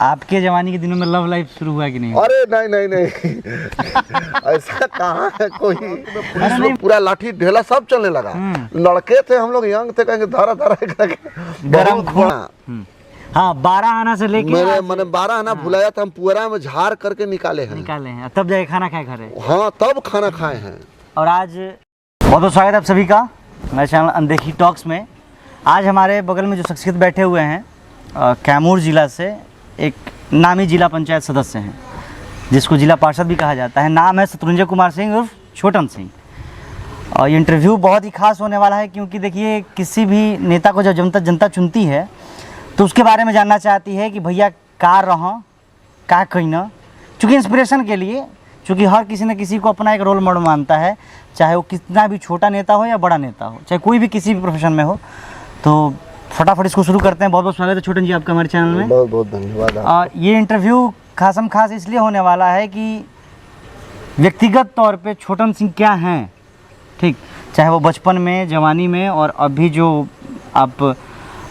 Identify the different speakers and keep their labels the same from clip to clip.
Speaker 1: आपके जवानी के दिनों में लव लाइफ शुरू हुआ कि नहीं?
Speaker 2: अरे नहीं ऐसा कहाँ है कोई। पुलिस लोग पूरा लाठी ढेला सब चलने लगा। लड़के थे हम लोग, यंग थे, कहेंगे धारा करके
Speaker 1: गरम
Speaker 2: बहुत।
Speaker 1: हाँ, 12 आना से लेके
Speaker 2: मैंने 12 आना भुलाया था, हम पुअरा में झाड़ करके निकाले हैं
Speaker 1: तब जाके खाना खाए घरे।
Speaker 2: हाँ, तब खाना खाए हैं।
Speaker 1: और आज बहुत बहुत स्वागत है आप सभी का मेरे चैनल अनदेखी टॉक्स में। आज हमारे बगल में जो शख्सियत बैठे हुए हैं कैमूर ज़िला से एक नामी जिला पंचायत सदस्य हैं, जिसको जिला पार्षद भी कहा जाता है। नाम है शत्रुंजय कुमार सिंह उर्फ छोटन सिंह। और ये इंटरव्यू बहुत ही खास होने वाला है, क्योंकि देखिए किसी भी नेता को जब जनता चुनती है तो उसके बारे में जानना चाहती है कि भैया का रहा का कहना, चूँकि इंस्पिरेशन के लिए, चूँकि हर किसी न किसी को अपना एक रोल मॉडल मानता है, चाहे वो कितना भी छोटा नेता हो या बड़ा नेता हो, चाहे कोई भी किसी भी प्रोफेशन में हो। तो फटाफट इसको शुरू करते हैं। बहुत बहुत स्वागत है छोटन जी आपका हमारे चैनल में।
Speaker 2: बहुत बहुत धन्यवाद।
Speaker 1: ये इंटरव्यू खास इसलिए होने वाला है कि व्यक्तिगत तौर पे छोटन सिंह क्या हैं, ठीक, चाहे वो बचपन में, जवानी में, और अभी जो आप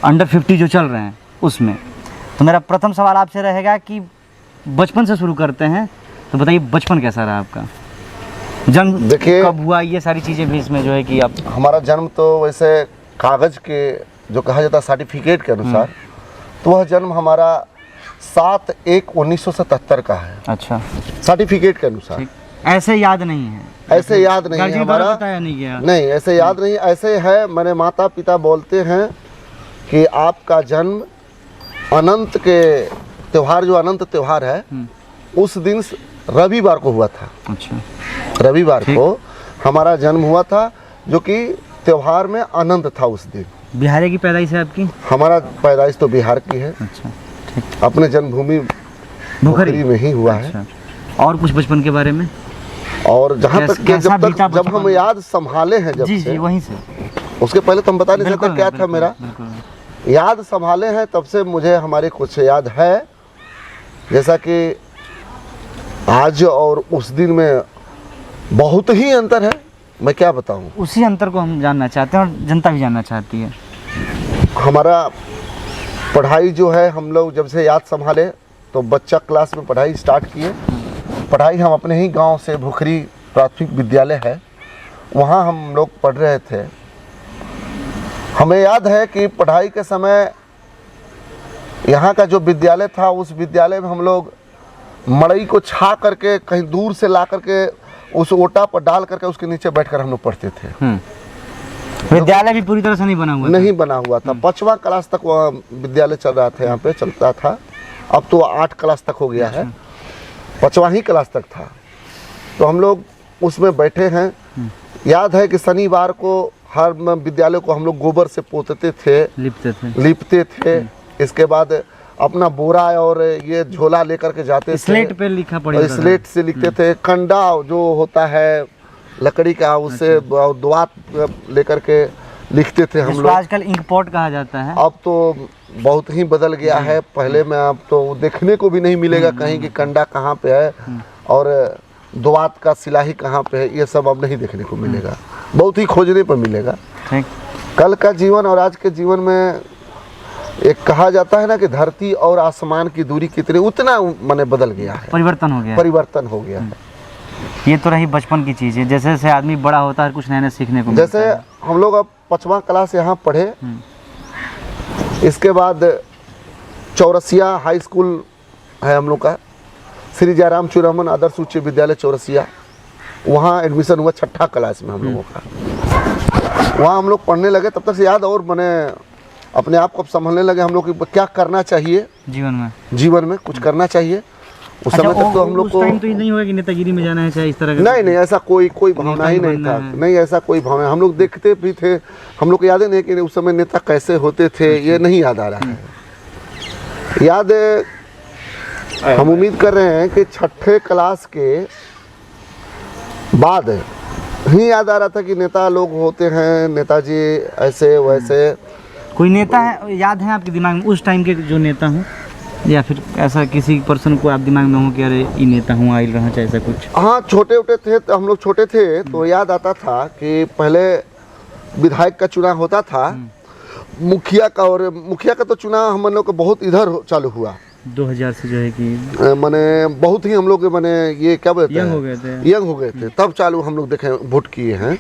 Speaker 1: अंडर 50 जो चल रहे हैं उसमें। तो मेरा प्रथम सवाल आपसे रहेगा कि बचपन से शुरू करते हैं, तो बताइए बचपन कैसा रहा आपका? जन्म
Speaker 2: देखिए
Speaker 1: कब हुआ, ये सारी चीज़ें भी इसमें जो है कि आप।
Speaker 2: हमारा जन्म तो वैसे कागज के जो कहा जाता है सर्टिफिकेट के अनुसार, तो वह जन्म हमारा 7/1/1977 का है।
Speaker 1: अच्छा,
Speaker 2: सर्टिफिकेट के अनुसार।
Speaker 1: ऐसे याद नहीं है?
Speaker 2: ऐसे याद नहीं है हमारा।
Speaker 1: बताया नहीं गया?
Speaker 2: नहीं, ऐसे याद नहीं। ऐसे है, मेरे माता पिता बोलते हैं कि आपका जन्म अनंत के त्यौहार, जो अनंत त्यौहार है, उस दिन रविवार को हुआ था।
Speaker 1: अच्छा,
Speaker 2: रविवार को हमारा जन्म हुआ था, जो कि त्यौहार में अनंत था उस दिन।
Speaker 1: बिहार की पैदाइश है आपकी?
Speaker 2: हमारा पैदाइश तो बिहार की है।
Speaker 1: अच्छा, ठीक।
Speaker 2: अपने जन्मभूमि भुखरी में ही हुआ है।
Speaker 1: और कुछ बचपन के बारे में?
Speaker 2: और जहाँ तक कि जब हम याद संभाले हैं, जब
Speaker 1: जी,
Speaker 2: से
Speaker 1: वहीं से,
Speaker 2: उसके पहले तो हम बता नहीं सकते क्या था मेरा। याद संभाले हैं तब से मुझे हमारे कुछ याद है, जैसा कि आज और उस दिन में बहुत ही अंतर है। मैं क्या बताऊं?
Speaker 1: उसी अंतर को हम जानना चाहते हैं और जनता भी जानना चाहती है।
Speaker 2: हमारा पढ़ाई जो है, हम लोग जब से याद संभाले तो बच्चा क्लास में पढ़ाई स्टार्ट किए। पढ़ाई हम अपने ही गांव से, भुखरी प्राथमिक विद्यालय है, वहाँ हम लोग पढ़ रहे थे। हमें याद है कि पढ़ाई के समय यहाँ का जो विद्यालय था, उस विद्यालय में हम लोग मड़ई को छा करके कहीं दूर से ला करके उस ओटा पर डाल करके उसके नीचे बैठकर हम लोग पढ़ते थे।
Speaker 1: विद्यालय भी पूरी तरह से नहीं बना हुआ
Speaker 2: नहीं बना हुआ था। 5वां क्लास तक वह विद्यालय चल रहा था, यहाँ पे चलता था। अब तो 8 क्लास तक हो गया है, 5वां ही क्लास तक था। तो हम लोग उसमें बैठे हैं। याद है कि शनिवार को हर विद्यालय को हम लोग गोबर से पोतते थे, लिपते थे। इसके बाद अपना बोरा और ये झोला लेकर के जाते थे।
Speaker 1: स्लेट पे लिखा पड़ेगा,
Speaker 2: स्लेट से लिखते थे। कंडा जो होता है लकड़ी का, उससे दुआत लेकर के लिखते थे हम लोग।
Speaker 1: आजकल इंक पॉट कहा जाता है।
Speaker 2: अब तो बहुत ही बदल गया है। पहले में अब तो देखने को भी नहीं मिलेगा कहीं कि कंडा कहाँ पे है और दुआत का सिलाही कहाँ पे है। ये सब अब नहीं देखने को मिलेगा, बहुत ही खोजने पर मिलेगा। कल का जीवन और आज के जीवन में एक कहा जाता है ना कि धरती और आसमान की दूरी कितनी, उतना माने बदल गया है, परिवर्तन हो गया है।
Speaker 1: ये तो रही बचपन की चीज़ है। जैसे जैसे आदमी बड़ा होता है कुछ नया नया सीखने को
Speaker 2: जैसे हम लोग अब 5वां क्लास यहाँ पढ़े, इसके बाद चौरसिया हाई स्कूल है हम लोग का, श्री जयराम चुरामन आदर्श उच्च विद्यालय चौरसिया, वहाँ एडमिशन हुआ 6ठा क्लास में हम लोगों का। वहाँ हम लोग पढ़ने लगे। तब तक से याद और मैंने अपने आप को संभलने लगे हम लोग कि क्या करना चाहिए जीवन में कुछ करना चाहिए। उस समय तक तो हम लोग को
Speaker 1: तो नहीं होगा कि नेतागिरी में जाना है, चाहे इस तरह का
Speaker 2: नहीं, ऐसा कोई भावना ही नहीं था। नहीं, ऐसा कोई भावना। हम लोग देखते भी थे, हम लोग को याद नहीं कि उस समय नेता कैसे होते थे, ये नहीं याद आ रहा है। याद हम उम्मीद कर रहे हैं कि 6ठे क्लास के बाद ही याद आ रहा था कि नेता लोग होते हैं, नेताजी ऐसे वैसे।
Speaker 1: कोई नेता है याद है आपके दिमाग में उस टाइम के जो नेता हूँ, या फिर ऐसा किसी पर्सन को आप दिमाग में हो कि अरे ये नेता हूँ आइल रहा, चाहे ऐसा कुछ?
Speaker 2: हाँ, छोटे थे तो हम लोग छोटे थे तो याद आता था कि पहले विधायक का चुनाव होता था, मुखिया का, और मुखिया का तो चुनाव हम लोग का बहुत इधर चालू हुआ,
Speaker 1: 2000 से जो है कि
Speaker 2: मैंने बहुत ही हम लोग मैंने ये क्या बोलते हैं,
Speaker 1: यंग हो गए थे।
Speaker 2: तब चालू हम लोग देखे वोट किए हैं।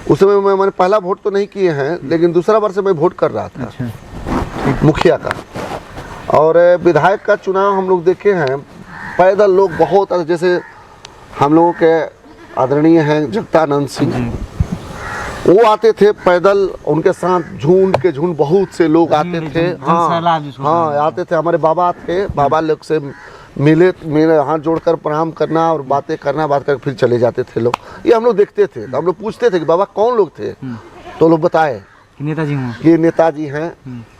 Speaker 2: उस समय मैंने पहला वोट तो नहीं किए हैं, लेकिन दूसरा बार से मैं वोट कर रहा था।
Speaker 1: अच्छा।
Speaker 2: मुखिया का और विधायक का चुनाव हम लोग देखे हैं। पैदल लोग बहुत, जैसे हम लोगों के आदरणीय हैं जगतानंद सिंह, वो आते थे पैदल, उनके साथ झुंड के झुंड बहुत से लोग आते थे। हाँ आते थे। हमारे बाबा थे, बाबा लोग से मिले, मेरे हाथ जोड़कर प्रणाम करना और बातें करना, बात करके फिर चले जाते थे लोग। ये हम लोग देखते थे। तो हम लोग पूछते थे कि बाबा कौन लोग थे, तो लोग बताए
Speaker 1: नेताजी
Speaker 2: ये नेताजी हैं,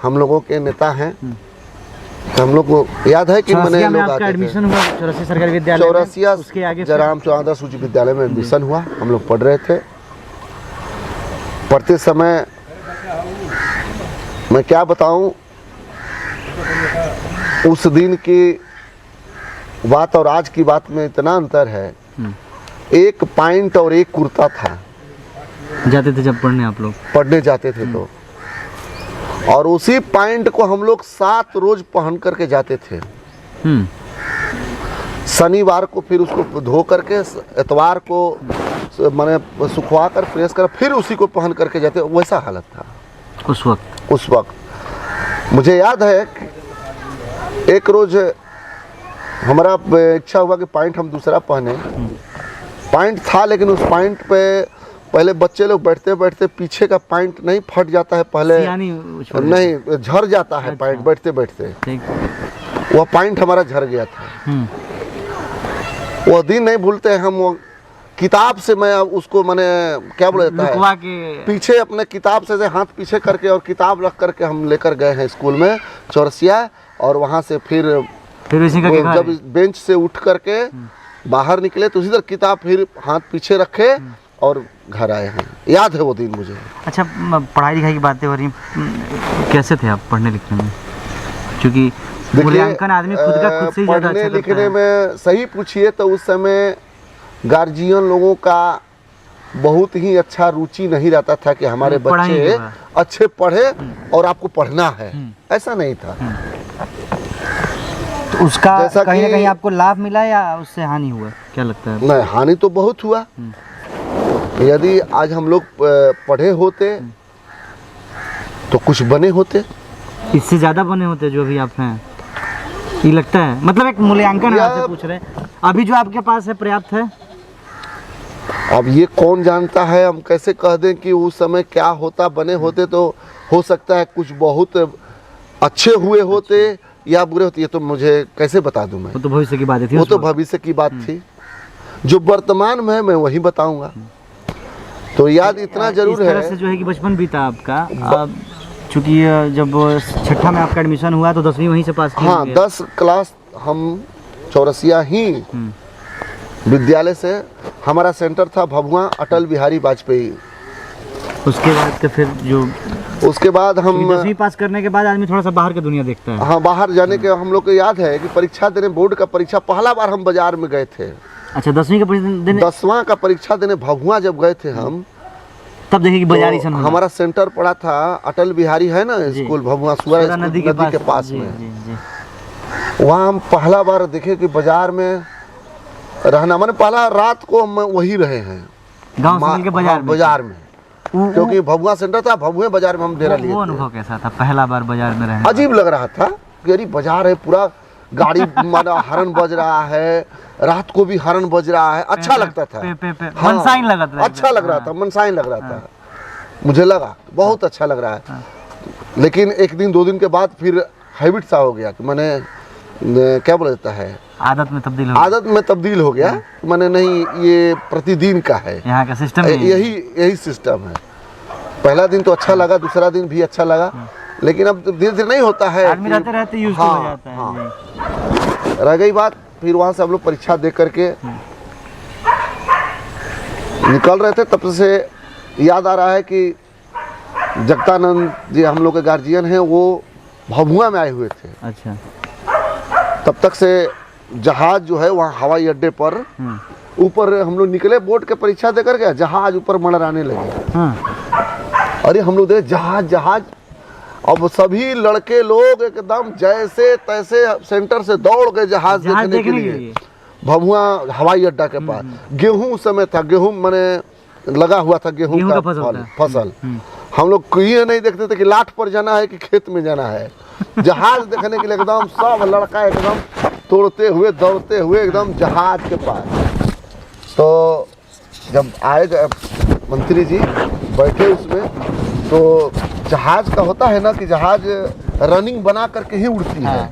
Speaker 2: हम लोगों के नेता हैं। तो हम लोग को याद है कि मैंने लोग आते थे।
Speaker 1: एडमिशन हुआ चौरसिया सरकारी विद्यालय,
Speaker 2: चौरसिया
Speaker 1: उसके आगे
Speaker 2: जयराम चौहान उच्च विद्यालय में एडमिशन हुआ। हम लोग पढ़ रहे थे। पढ़ते समय मैं क्या बताऊं, उस दिन की बात और आज की बात में इतना अंतर है। एक पैंट और एक कुर्ता था।
Speaker 1: जाते थे जब पढ़ने आप लोग?
Speaker 2: पढ़ने जाते थे तो, और उसी पैंट को हम लोग 7 रोज पहन करके जाते थे। शनिवार को फिर उसको धो करके, इतवार को मैंने सुखवा कर प्रेस कर फिर उसी को पहन करके जाते। वैसा हालत था उस वक्त। मुझे याद है कि एक रोज हमारा इच्छा हुआ कि पैंट हम दूसरा पहने। पैंट था, लेकिन उस पैंट पे पहले बच्चे लोग बैठते बैठते पीछे का पैंट नहीं फट जाता है, पहले नहीं झड़ जाता है। पैंट बैठते बैठते वह पैंट हमारा झड़ गया था। वह दिन नहीं भूलते हम। वो किताब से मैं उसको मैंने क्या बोलता है, पीछे अपने किताब से हाथ पीछे करके और किताब रख करके हम लेकर गए हैं स्कूल में चौरसिया। और वहाँ से फिर जब बेंच से उठ करके बाहर निकले तो उसी तरह किताब फिर हाथ पीछे रखे और घर आए हैं। याद है वो दिन मुझे।
Speaker 1: अच्छा, पढ़ाई लिखाई की बातें हो रही हैं, कैसे थे आप पढ़ने लिखने में? क्योंकि मूल्यांकन आदमी खुद से ही ज़्यादा अच्छा
Speaker 2: लिखने करता है। में सही पूछिए तो उस समय गार्जियन लोगों का बहुत ही अच्छा रुचि नहीं रहता था कि हमारे बच्चे अच्छे पढ़े और आपको पढ़ना है, ऐसा नहीं था।
Speaker 1: तो उसका कहीं ना कहीं आपको लाभ मिला या उससे हानि हुआ, क्या लगता है?
Speaker 2: नहीं, हानि तो बहुत हुआ। यदि आज हम लोग पढ़े होते तो कुछ बने होते,
Speaker 1: इससे ज्यादा बने होते जो अभी आप हैं, ये लगता है। मतलब एक मूल्यांकन आपसे पूछ रहे हैं, अभी जो आपके पास है पर्याप्त है?
Speaker 2: अब ये कौन जानता है, हम कैसे कह दें कि उस समय क्या होता। बने होते तो हो सकता है कुछ बहुत अच्छे हुए होते या बुरे होते, ये तो मुझे कैसे बता दूं मैं।
Speaker 1: वो तो भविष्य की बात थी।
Speaker 2: वो तो भविष्य की बात थी। जो वर्तमान में मैं वही बताऊंगा। तो याद इतना जरूर है।
Speaker 1: इस तरह से जो है कि बचपन बीता आपका। चूँकि जब 6ठा में आपका एडमिशन हुआ तो 10वीं वहीं से पास किया?
Speaker 2: हाँ, 10 क्लास हम चौरसिया ही विद्यालय से। हमारा सेंटर था भभुआ अटल बिहारी वाजपेयी।
Speaker 1: उसके बाद के फिर जो
Speaker 2: उसके बाद हम
Speaker 1: 10वीं पास करने के बाद आदमी थोड़ा सा बाहर की दुनिया देखता है।
Speaker 2: हाँ, बाहर जाने के हम लोग को याद है कि परीक्षा देने, बोर्ड का परीक्षा पहला बार हम बाजार में गए थे।
Speaker 1: अच्छा, 10वीं का परीक्षा देने?
Speaker 2: 10वां का परीक्षा देने भभुआ जब गए थे हम,
Speaker 1: तब देखिए कि बाजारी सन
Speaker 2: हमारा सेंटर पड़ा था अटल बिहारी है ना स्कूल, भभुआ सूरा नदी के पास में। वहाँ हम पहला बार देखे कि बाजार में रहना, मैंने पहला रात को हम वही रहे हैं
Speaker 1: गांव से मिलके
Speaker 2: बाजार में। क्योंकि भभुआ सेंटर था, भभुआ बाजार में हम डेरा लिए।
Speaker 1: वो अनुभव कैसा था पहला बार बाजार में रहना?
Speaker 2: अजीब लग रहा था कि अरे बाजार है, पूरा गाड़ी माना हरन बज रहा है, रात को भी हरन बज रहा है। अच्छा लगता था।
Speaker 1: मनसाइन लगा था।
Speaker 2: अच्छा लग रहा था, मनसाइन लग रहा था। मुझे लगा बहुत अच्छा लग रहा है। लेकिन एक दिन 2 दिन के बाद फिर हैबिट सा हो गया कि मैंने क्या बोला जाता है,
Speaker 1: आदत में तब्दील हो गया।
Speaker 2: मैंने नहीं, ये प्रतिदिन का है,
Speaker 1: यहाँ का सिस्टम
Speaker 2: यही सिस्टम है। पहला दिन तो अच्छा लगा, दूसरा दिन भी अच्छा लगा, लेकिन अब धीरे धीरे नहीं होता है।
Speaker 1: आदमी रहते यूज़ हो जाता है।
Speaker 2: रह गई बात, फिर वहाँ से हम लोग परीक्षा दे करके निकल रहे थे। तब से याद आ रहा है कि जगतानंद जी हम लोग के गार्जियन हैं, वो भभुआ में आए हुए थे।
Speaker 1: अच्छा।
Speaker 2: तब तक से जहाज जो है वहाँ हवाई अड्डे पर ऊपर हम लोग निकले, बोर्ड के परीक्षा दे करके जहाज ऊपर मंडराने लगे। अरे हम लोग देखे जहाज, अब सभी लड़के लोग एकदम जैसे तैसे सेंटर से दौड़ गए जहाज देखने के लिए भभुआ हवाई अड्डा के पास। गेहूं उस समय था, गेहूं माने लगा हुआ था, गेहूं का फसल। हम लोग ये नहीं देखते थे कि लाठ पर जाना है कि खेत में जाना है, जहाज देखने के लिए एकदम सब लड़का एकदम तोड़ते हुए दौड़ते हुए एकदम जहाज के पास। तो जब आए मंत्री जी बैठे उसमें, तो जहाज का होता है ना कि जहाज रनिंग बना करके ही उड़ती है,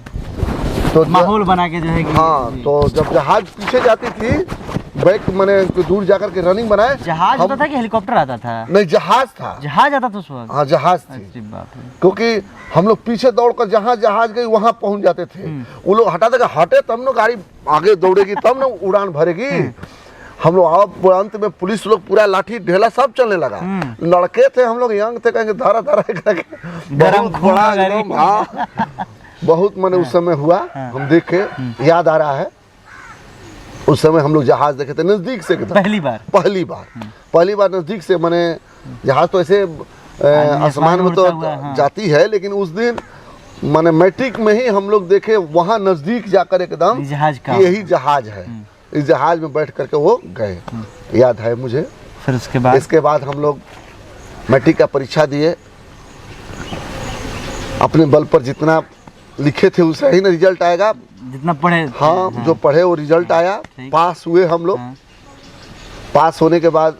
Speaker 2: तो
Speaker 1: माहौल बना के जो है कि
Speaker 2: हाँ, तो जब जहाज पीछे जाती थी बैक मैंने दूर जाकर के रनिंग बनाए।
Speaker 1: जहाज होता था कि हेलीकॉप्टर आता था?
Speaker 2: नहीं, जहाज था।
Speaker 1: जहाज आता था उस वक्त?
Speaker 2: हाँ, जहाज थी। क्योंकि हम लोग पीछे दौड़कर जहाँ जहाज गई वहाँ पहुँच जाते थे। वो लोग हटा देगा, हटे तब ना गाड़ी आगे दौड़ेगी, तब ना उड़ान भरेगी। हम लोग अब अंत में पुलिस लोग पूरा लाठी ढेला सब चलने लगा। लड़के थे हम लोग, यंग थे, कहेंगे धारा धारा करके
Speaker 1: गरम
Speaker 2: बड़ा एकदम। हाँ, बहुत मैंने उस समय हुआ, हम देखे, याद आ रहा है। उस समय हम लोग जहाज देखे थे नजदीक से। पहली बार नजदीक से। मैंने जहाज तो ऐसे आसमान में तो जाती है, लेकिन उस दिन मैंने मैट्रिक में ही हम लोग देखे वहाँ नजदीक जाकर एकदम यही जहाज है। इस जहाज में बैठ करके वो गए, याद है मुझे।
Speaker 1: फिर इसके बाद हम लोग मैट्रिक का परीक्षा दिए। अपने बल पर जितना लिखे थे उससे ही ना रिजल्ट आएगा, जितना पढ़े।
Speaker 2: हाँ, जो पढ़े वो रिजल्ट आया। पास हुए हम लोग। पास होने के बाद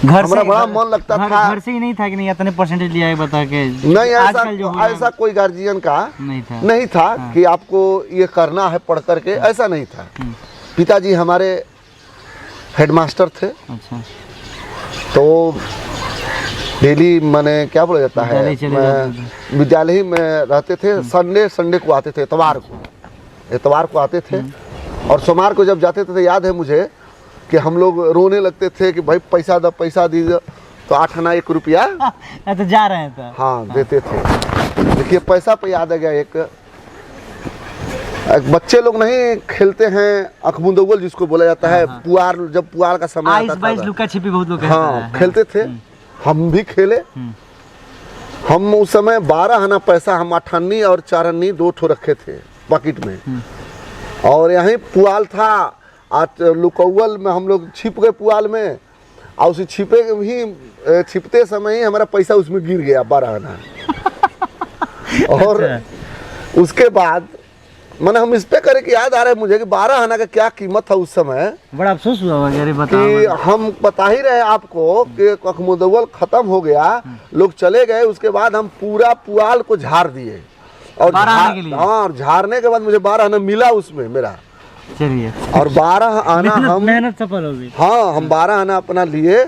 Speaker 2: हमारा बड़ा मन लगता था।
Speaker 1: घर से ही नहीं था कि नहीं इतने परसेंटेज लिया है बता के?
Speaker 2: नहीं, ऐसा कोई गार्जियन का नहीं था कि आपको ये करना है पढ़ करके, ऐसा नहीं था। पिताजी हमारे हेडमास्टर थे।
Speaker 1: अच्छा।
Speaker 2: तो डेली मैंने क्या बोला जाता है, विद्यालय ही में रहते थे। संडे को आते थे, इतवार को आते थे। और सोमवार को जब जाते थे तो याद है मुझे कि हम लोग रोने लगते थे कि भाई पैसा दीजिए। तो 8 आना 1 रुपया
Speaker 1: तो जा रहे हैं तो
Speaker 2: हाँ देते थे। देखिए पैसा पे याद आ गया, एक बच्चे लोग नहीं खेलते हैं अखमुंदौल जिसको बोला जाता है, पुआर, जब पुआर का समय आता था,
Speaker 1: लुका छिपी बहुत लोग
Speaker 2: खेलते थे। हम भी खेले। हम उस समय 12 आना पैसा हम 8 अन्नी और 4 अन्नी 2 ठो रखे थे पॉकेट में। और यहीं पुआल था, आज लुकौल में हम लोग छिप गए पुआल में, और उसी छिपते समय ही हमारा पैसा उसमें गिर गया 12 आना। और उसके बाद मैंने हम इस पे करे कि याद आ रहा है मुझे कि 12 आना का क्या कीमत था उस समय।
Speaker 1: बड़ा अफसोस हुआ वगैरह
Speaker 2: कि हम बता ही रहे आपको कि अखमुंदौल खत्म हो गया, लोग चले गए। उसके बाद हम पूरा पुआल को झाड़ दिए और झाड़ने के बाद मुझे 12 आना मिला उसमें मेरा।
Speaker 1: चलिए,
Speaker 2: और 12 आना हम
Speaker 1: मेहनत सफल हो गई।
Speaker 2: हाँ, हम 12 आना अपना लिए।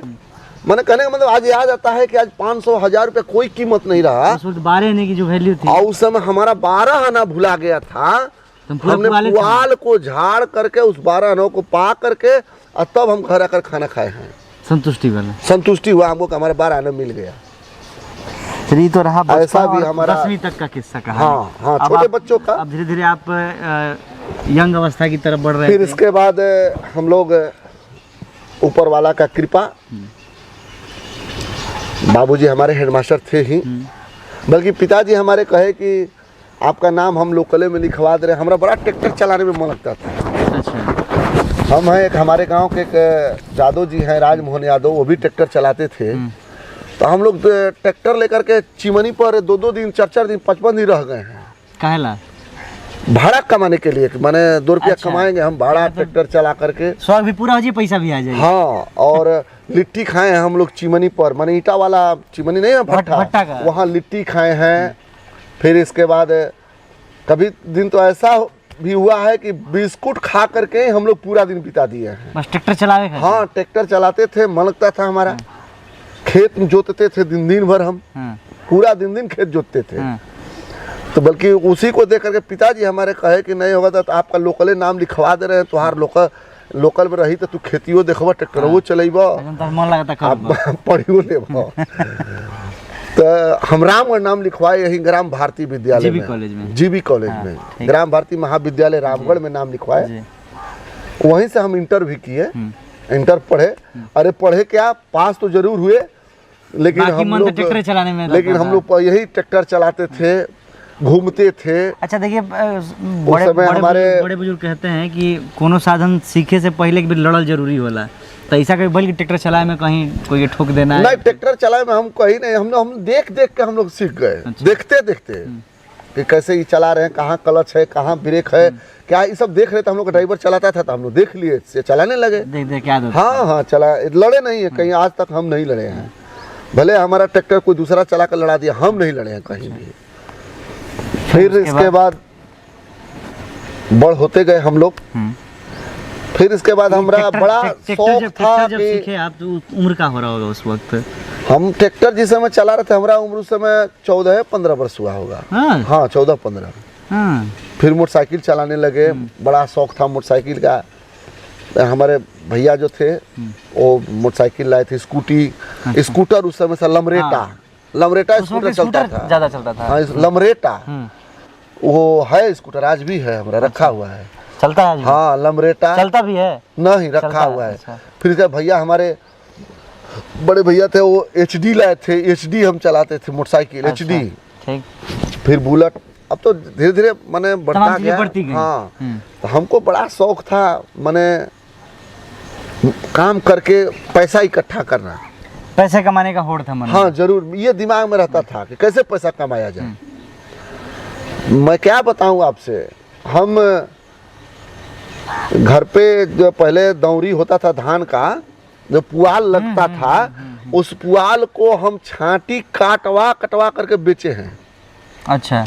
Speaker 2: मैंने कहने का मतलब आज याद आता है कि आज 500-1000 रुपये कोई कीमत नहीं रहा।
Speaker 1: 12 आने की जो वैल्यू थी,
Speaker 2: और उस समय हमारा 12 आना भुला गया था। हमने पुआल को झाड़ करके उस 12 आनों को पा करके और तब हम घर आकर खाना खाए हैं। संतुष्टि हुआ हमको कि हमारे 12 आना मिल गया।
Speaker 1: चलिए, तो रहा
Speaker 2: ऐसा भी हमारा
Speaker 1: 10वीं तक का किस्सा कहा।
Speaker 2: हाँ, छोटे बच्चों का।
Speaker 1: अब धीरे धीरे आप यंग अवस्था की तरफ बढ़ रहे हैं।
Speaker 2: फिर इसके बाद हम लोग ऊपर वाला का कृपा, बाबूजी हमारे हेडमास्टर थे ही, बल्कि पिताजी हमारे कहे कि आपका नाम हम लोकले में लिखवा दे रहे। हमारा बड़ा ट्रैक्टर चलाने में मन लगता था।
Speaker 1: अच्छा।
Speaker 2: हम हैं एक हमारे गांव के एक यादव जी हैं, राजमोहन यादव, वो भी ट्रैक्टर चलाते थे। तो हम लोग ट्रैक्टर लेकर के चिमनी पर 2-2 दिन 4-4 दिन 55 दिन रह गए हैं।
Speaker 1: काहेला?
Speaker 2: भाड़ा कमाने के लिए, मैंने 2 रुपया कमाएंगे हम भाड़ा ट्रैक्टर चला करके।
Speaker 1: शौक भी पूरा हो जाए, पैसा भी आ जाए।
Speaker 2: हाँ, और लिट्टी खाए हैं हम लोग चिमनी पर, माने ईटा वाला चिमनी नहीं है, भट्टा का, वहाँ लिट्टी खाए हैं। फिर इसके बाद कभी दिन तो ऐसा भी हुआ है कि बिस्कुट खा करके हम लोग पूरा दिन बिता दिए हैं।
Speaker 1: बस ट्रैक्टर चलावे?
Speaker 2: हाँ, ट्रैक्टर चलाते थे, मन लगता था हमारा। खेत जोतते थे दिन भर, हम पूरा दिन खेत जोतते थे। तो बल्कि उसी को देख करके पिताजी हमारे कहे कि नहीं होगा तो आपका लोकले नाम लिखवा दे रहे हैं, तुहार लोकल में रही तो तू खेतियों देखबा, ट्रैक्टर वो चलेबा, पढ़ियो लेबा। तो हम रामगढ़ नाम लिखवाए यही ग्राम भारती विद्यालय में, जीबी कॉलेज में, ग्राम भारती महाविद्यालय रामगढ़ में नाम लिखवाए। वहीं से हम इंटर भी किए, इंटर पढ़े। अरे पढ़े क्या, पास तो जरूर हुए, लेकिन
Speaker 1: बाकी
Speaker 2: हम
Speaker 1: मन तो
Speaker 2: लोग
Speaker 1: ट्रैक्टर चलाने में
Speaker 2: लेकिन
Speaker 1: रहता
Speaker 2: हम
Speaker 1: था।
Speaker 2: लोग यही ट्रैक्टर चलाते थे, घूमते थे।
Speaker 1: अच्छा देखिए, बड़े
Speaker 2: समय हमारे-
Speaker 1: बड़े बुजुर्ग कहते हैं कि कोनो साधन सीखे से पहले एक बार लड़ल जरूरी होला, तो ऐसा कभी बल्कि ट्रैक्टर चलाए में कहीं कोई ठोक देना है?
Speaker 2: नहीं, ट्रैक्टर चलाए में हम कहीं नहीं, हम देख देख के हम लोग सीख गए।
Speaker 1: अच्छा।
Speaker 2: देखते देखते कि कैसे ये चला रहे हैं, कहाँ क्लच है, कहाँ ब्रेक है, क्या ये सब देख रहे थे। हम लोग का ड्राइवर चलाता था तो हम लोग देख लिए, से चलाने लगे।
Speaker 1: देख देख क्या दोस्त।
Speaker 2: हाँ हाँ, चला, लड़े नहीं है कहीं, आज तक हम नहीं लड़े हैं। भले हमारा ट्रैक्टर कोई दूसरा चला कर लड़ा दिया, हम नहीं लड़े हैं कहीं भी। फिर इसके बाद बड़ होते गए हम लोग। फिर इसके बाद हमारा बड़ा शौक था
Speaker 1: जब
Speaker 2: कि
Speaker 1: सीखे आप, तो उम्र का हो रहा होगा उस वक्त?
Speaker 2: हम ट्रैक्टर जिस समय चला रहे थे, हमारा उम्र उस समय 14-15 वर्ष हुआ होगा।
Speaker 1: हाँ
Speaker 2: हाँ, 14-15।
Speaker 1: हाँ।
Speaker 2: फिर मोटरसाइकिल चलाने लगे, बड़ा शौक था मोटरसाइकिल का। हमारे भैया जो थे वो मोटरसाइकिल लाए थे, स्कूटर उस समय से लमरेटा
Speaker 1: उस वक्त
Speaker 2: स्कूटर चलता था।
Speaker 1: ज्यादा चलता था।
Speaker 2: हाँ, लमरेटा वो है स्कूटर, आज भी है हमारा, रखा हुआ है।
Speaker 1: चलता है आज भी?
Speaker 2: हाँ, लमरेटा
Speaker 1: चलता भी है?
Speaker 2: नहीं, रखा
Speaker 1: चलता
Speaker 2: हुआ है।
Speaker 1: अच्छा।
Speaker 2: फिर जब भैया हमारे बड़े भैया थे वो HD लाए थे, HD हम चलाते थे मोटरसाइकिल,
Speaker 1: अच्छा,
Speaker 2: HD।
Speaker 1: ठीक।
Speaker 2: फिर बुलेट। अब तो धीरे धीरे मैंने बढ़ता
Speaker 1: तमाम चीजें
Speaker 2: गया।
Speaker 1: बढ़ती गई।
Speaker 2: हाँ, तो हमको बड़ा शौक था, मैंने काम करके पैसा इकट्ठा करना।
Speaker 1: पैसे कमाने का होड़ था मन में।
Speaker 2: हाँ जरूर, ये दिमाग में रहता था कि कैसे पैसा कमाया जाए। मैं क्या बताऊं आपसे, हम घर पे जो पहले दौरी होता था धान का, जो पुआल लगता था, उस पुआल को हम छांटी काटवा करके बेचे हैं।
Speaker 1: अच्छा,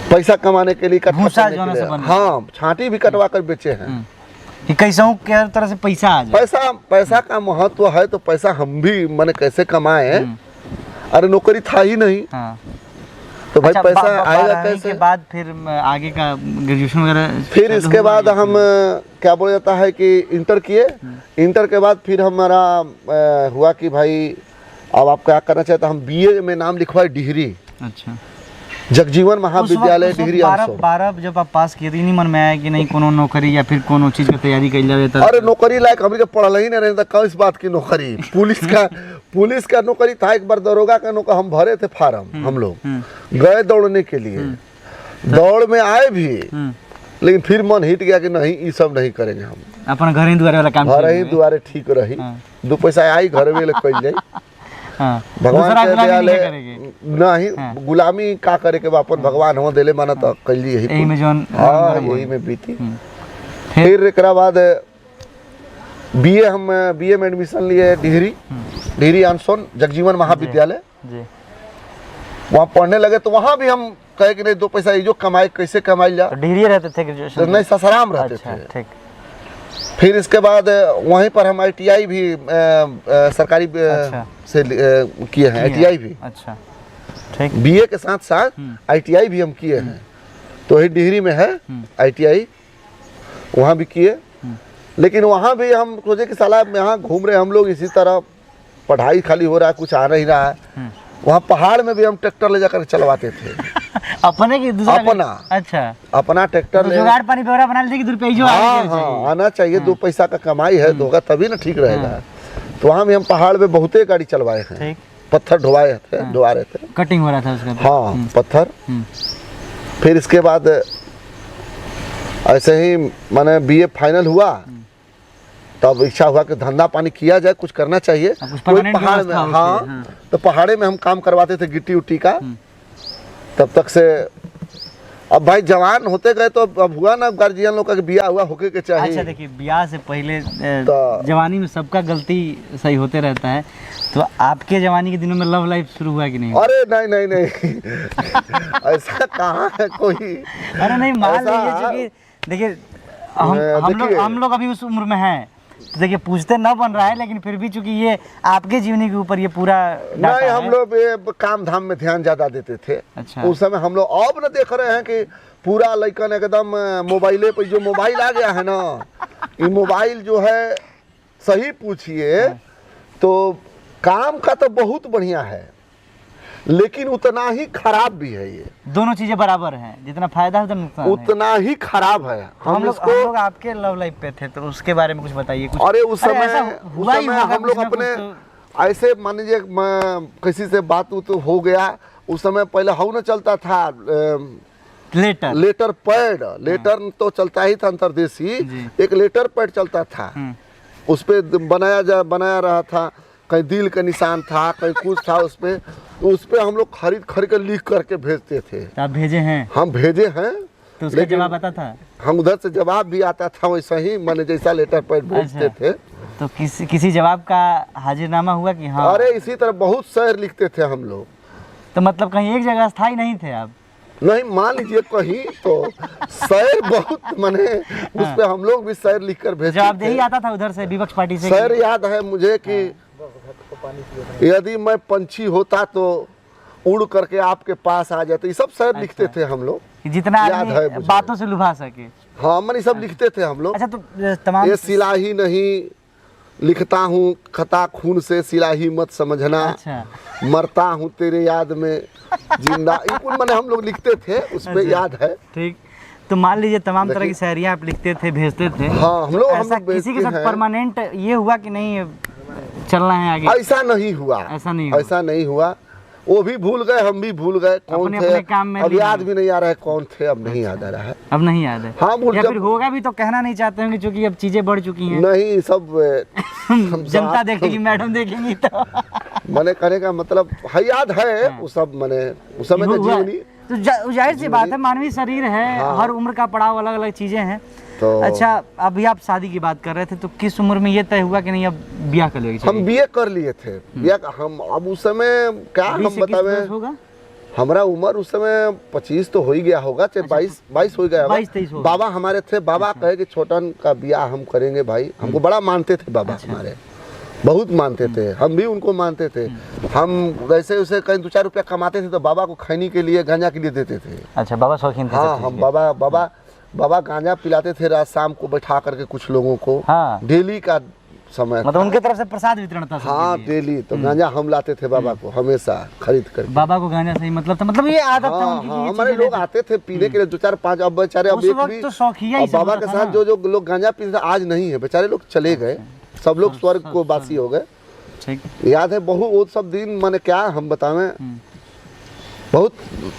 Speaker 2: पैसा कमाने के लिए, इकट्ठा
Speaker 1: भूसा
Speaker 2: करने
Speaker 1: जो
Speaker 2: के
Speaker 1: है
Speaker 2: लिए।
Speaker 1: से बना।
Speaker 2: हाँ, छांटी भी कटवा कर बेचे हैं।
Speaker 1: कि कैसा के तरह से पैसा आ जाए।
Speaker 2: पैसा का महत्व है, तो पैसा हम भी माने कैसे कमाए। अरे नौकरी था ही नहीं,
Speaker 1: हाँ।
Speaker 2: तो भाई
Speaker 1: अच्छा,
Speaker 2: पैसा आएगा
Speaker 1: 12वीं
Speaker 2: कैसे?
Speaker 1: के बाद फिर आगे का ग्रेजुएशन वगैरह?
Speaker 2: फिर इसके बाद हम क्या बोला जाता है कि इंटर किए। इंटर के बाद फिर हमारा हुआ कि भाई अब आप क्या करना चाहते हैं। हम BA में नाम लिखवाए डिहरी,
Speaker 1: अच्छा,
Speaker 2: जगजीवन महाविद्यालय डिहरी।
Speaker 1: 12 जब आप पास किए, तो नहीं मन में आया कि नहीं कोनो नौकरी या फिर कोनो चीज की तैयारी कर जाए?
Speaker 2: अरे नौकरी लायक हम पढ़ल ही नहीं रहे, कौन इस बात की नौकरी। पुलिस का नौकरी था, एक बार दरोगा का नौकरी हम भरे थे फार्म। हम लोग गए दौड़ने के लिए, दौड़ में आए भी, लेकिन फिर मन हिट गया कि नहीं, ये सब नहीं करेंगे हम।
Speaker 1: अपन घर ही दुआरे वाला काम
Speaker 2: घर ही दुआरे ठीक रही, 2 पैसा आई घर में कल जाए।
Speaker 1: हाँ।
Speaker 2: भगवान
Speaker 1: दूसरा
Speaker 2: के
Speaker 1: गुलामी
Speaker 2: दयाले
Speaker 1: नहीं करेंगे।
Speaker 2: नहीं, गुलामी का करे के वापस भगवान हम दिले माना तो कल
Speaker 1: यही में जौन
Speaker 2: यही में बीती। फिर एक बाद BA में एडमिशन लिए डिहरी आनसोन जगजीवन महाविद्यालय।
Speaker 1: जी।
Speaker 2: वहाँ पढ़ने लगे तो वहाँ भी हम कहे कि नहीं, 2 पैसा ये जो कमाए कैसे कमाई जा।
Speaker 1: तो डिहरी रहते थे ग्रेजुएशन?
Speaker 2: तो नहीं, ससाराम रहते
Speaker 1: अच्छा,
Speaker 2: थे।
Speaker 1: ठीक।
Speaker 2: फिर इसके बाद वहीं पर हम ITI भी सरकारी
Speaker 1: अच्छा।
Speaker 2: से किए हैं, ITI भी।
Speaker 1: अच्छा, ठीक।
Speaker 2: BA के साथ साथ ITI भी हम किए हैं। तो वही डिहरी में है ITI, वहाँ भी किए। लेकिन वहाँ भी हम सोचे कि साला यहाँ घूम रहे हम लोग, इसी तरह पढ़ाई खाली हो रहा है, कुछ आ नहीं रहा है। वहाँ पहाड़ में भी हम ट्रैक्टर ले जाकर चलवाते थे।
Speaker 1: अपने की दूसरा?
Speaker 2: अपना।
Speaker 1: अच्छा,
Speaker 2: अपना ट्रैक्टर
Speaker 1: तो
Speaker 2: ले।
Speaker 1: जुगाड़ पानी व्यवहार बना लेते कि 2 रुपये जो
Speaker 2: हाँ, आना चाहिए। 2 पैसा का कमाई है, होगा तभी ना ठीक रहेगा। तो वहाँ भी हम पहाड़ में बहुते गाड़ी चलवाए हैं।
Speaker 1: ठीक।
Speaker 2: पत्थर ढोवा रहे थे।
Speaker 1: कटिंग हो रहा था उसका?
Speaker 2: हाँ, पत्थर। फिर इसके बाद ऐसे ही मैंने BA फाइनल हुआ, तब इच्छा हुआ कि धंधा पानी किया जाए, कुछ करना चाहिए। कोई पहाड़ में, हाँ, तो पहाड़े में हम काम करवाते थे गिट्टी उट्टी का। तब तक से अब भाई जवान होते गए तो अब हुआ ना, गार्जियन लोग का ब्याह हुआ होके के चाहिए।
Speaker 1: अच्छा देखिए, ब्याह से पहले जवानी में सबका गलती सही होते रहता है। तो आपके जवानी के दिनों में लव लाइफ शुरू हुआ कि नहीं?
Speaker 2: अरे नहीं ऐसा कहाँ है कोई।
Speaker 1: अरे नहीं, मान लीजिए चूंकि देखिए हम लोग अभी उस उम्र में हैं, तो देखिए पूछते न बन रहा है, लेकिन फिर भी चूंकि ये आपके जीवनी के ऊपर ये पूरा
Speaker 2: नहीं, हम लोग काम धाम में ध्यान ज्यादा देते थे।
Speaker 1: अच्छा।
Speaker 2: उस समय हम लोग अब न देख रहे हैं कि पूरा लड़कन एकदम मोबाइले पे, जो मोबाइल आ गया है ना, ये मोबाइल जो है, सही पूछिए तो काम का तो बहुत बढ़िया है, लेकिन उतना ही खराब भी है। ये
Speaker 1: दोनों चीजें बराबर हैं, जितना फायदा है उतना नुकसान
Speaker 2: उतना ही खराब है।
Speaker 1: हम लोग आपके लव लाइफ पे थे, तो उसके बारे में कुछ बताइए। कुछ
Speaker 2: अरे उस समय
Speaker 1: हम लोग
Speaker 2: ऐसे मान लीजिए किसी से बात तो हो गया, उस समय पहले हाउ ना चलता था लेटर पैड, लेटर तो चलता ही था अंतर्देशीय, एक लेटर पैड चलता था, उस पे बनाया रहा था, कहीं दिल का निशान था, कहीं कुछ था, उस पे हम लोग खरीद कर लिख करके भेजते थे।
Speaker 1: तो आप भेजे हैं?
Speaker 2: हम भेजे हैं,
Speaker 1: तो उसका जवाब आता था?
Speaker 2: हम उधर से जवाब भी आता था, वैसा ही मैंने जैसा लेटर पैड भेजते थे।
Speaker 1: तो किसी जवाब का हाजिरनामा हुआ कि हाँ?
Speaker 2: अरे इसी तरह बहुत शायर लिखते थे हम लोग।
Speaker 1: तो मतलब कहीं एक जगह स्थायी नहीं थे आप?
Speaker 2: नहीं, मान लीजिए कहीं तो शायर बहुत मने उस पे हम लोग भी शायर लिख कर भेजते थे।
Speaker 1: जवाबदेही आता था उधर से विपक्ष पार्टी से?
Speaker 2: शायर याद है मुझे कि यदि मैं पंछी होता तो उड़ करके आपके पास आ जाते, ये सब शायर लिखते थे हम लोग,
Speaker 1: जितना आदमी बातों से लुभा सके।
Speaker 2: हाँ, मन सब लिखते थे हम लोग।
Speaker 1: अच्छा, तो तमाम
Speaker 2: ये सिलाही नहीं लिखता हूँ खता खून से, सिलाही मत समझना।
Speaker 1: अच्छा।
Speaker 2: मरता हूँ तेरे याद में जिंदा, मैंने हम लोग लिखते थे, उस पे याद है।
Speaker 1: ठीक। तो मान लीजिए तमाम तरह की शायरियाँ आप लिखते थे, भेजते थे।
Speaker 2: हाँ, हम लोग
Speaker 1: ऐसा किसी के साथ परमानेंट ये हुआ कि नहीं चलना है आगे?
Speaker 2: ऐसा नहीं हुआ, ऐसा नहीं हुआ। वो भी भूल गए, हम भी भूल गए कौन थे,
Speaker 1: अपने काम में
Speaker 2: अब याद भी नहीं आ रहा है कौन थे, अब नहीं याद आ रहा है।
Speaker 1: अब नहीं याद है?
Speaker 2: हाँ,
Speaker 1: या फिर होगा भी तो कहना नहीं चाहते होंगे क्योंकि अब चीजें बढ़ चुकी हैं।
Speaker 2: नहीं, सब
Speaker 1: जनता देखेगी, मैडम देखेंगी तो
Speaker 2: मैंने कहने का मतलब है, याद है वो सब, मैंने उस समय तो जीवनी।
Speaker 1: तो जाहिर सी बात है, मानवीय शरीर है। हाँ। हर उम्र का पड़ाव अलग अलग चीजें हैं। तो अच्छा, अभी आप शादी की बात कर रहे थे, तो किस उम्र में ये तय हुआ कि नहीं अब ब्याह कर लेंगे?
Speaker 2: हम बीए कर लिए थे, हम अब उस समय क्या हम बतावे, हमारा उम्र उस समय 25 तो हो ही गया होगा, चाहे 22 हो गया।
Speaker 1: 22-23
Speaker 2: बाबा हमारे थे, बाबा कहे कि छोटन का ब्याह हम करेंगे भाई। हमको बड़ा मानते थे बाबा, हमारे बहुत मानते थे, हम भी उनको मानते थे। हम वैसे उसे कहीं 2-4 रुपया कमाते थे तो बाबा को खैनी के लिए, गांजा के लिए देते थे।
Speaker 1: अच्छा, बाबा शौकीन थे?
Speaker 2: हाँ, हम बाबा गांजा पिलाते थे रात शाम को बैठा करके कुछ लोगों को।
Speaker 1: हाँ।
Speaker 2: डेली का समय,
Speaker 1: मतलब उनकी तरफ से प्रसाद वितरण था?
Speaker 2: हाँ, डेली। तो गांजा हम लाते थे बाबा को हमेशा खरीद कर।
Speaker 1: बाबा को गांजा सही मतलब था, मतलब ये आदत था उनकी?
Speaker 2: हाँ, हमारे लोग आते थे पीने के लिए 2-4-5। अब बेचारे अब एक भी बाबा के साथ जो लोग गांजा पीते थे आज नहीं है, बेचारे लोग चले गए, सब लोग स्वर्ग को वासी हो गए। याद है बहुत वो सब दिन, मैंने क्या हम बतावें, बहुत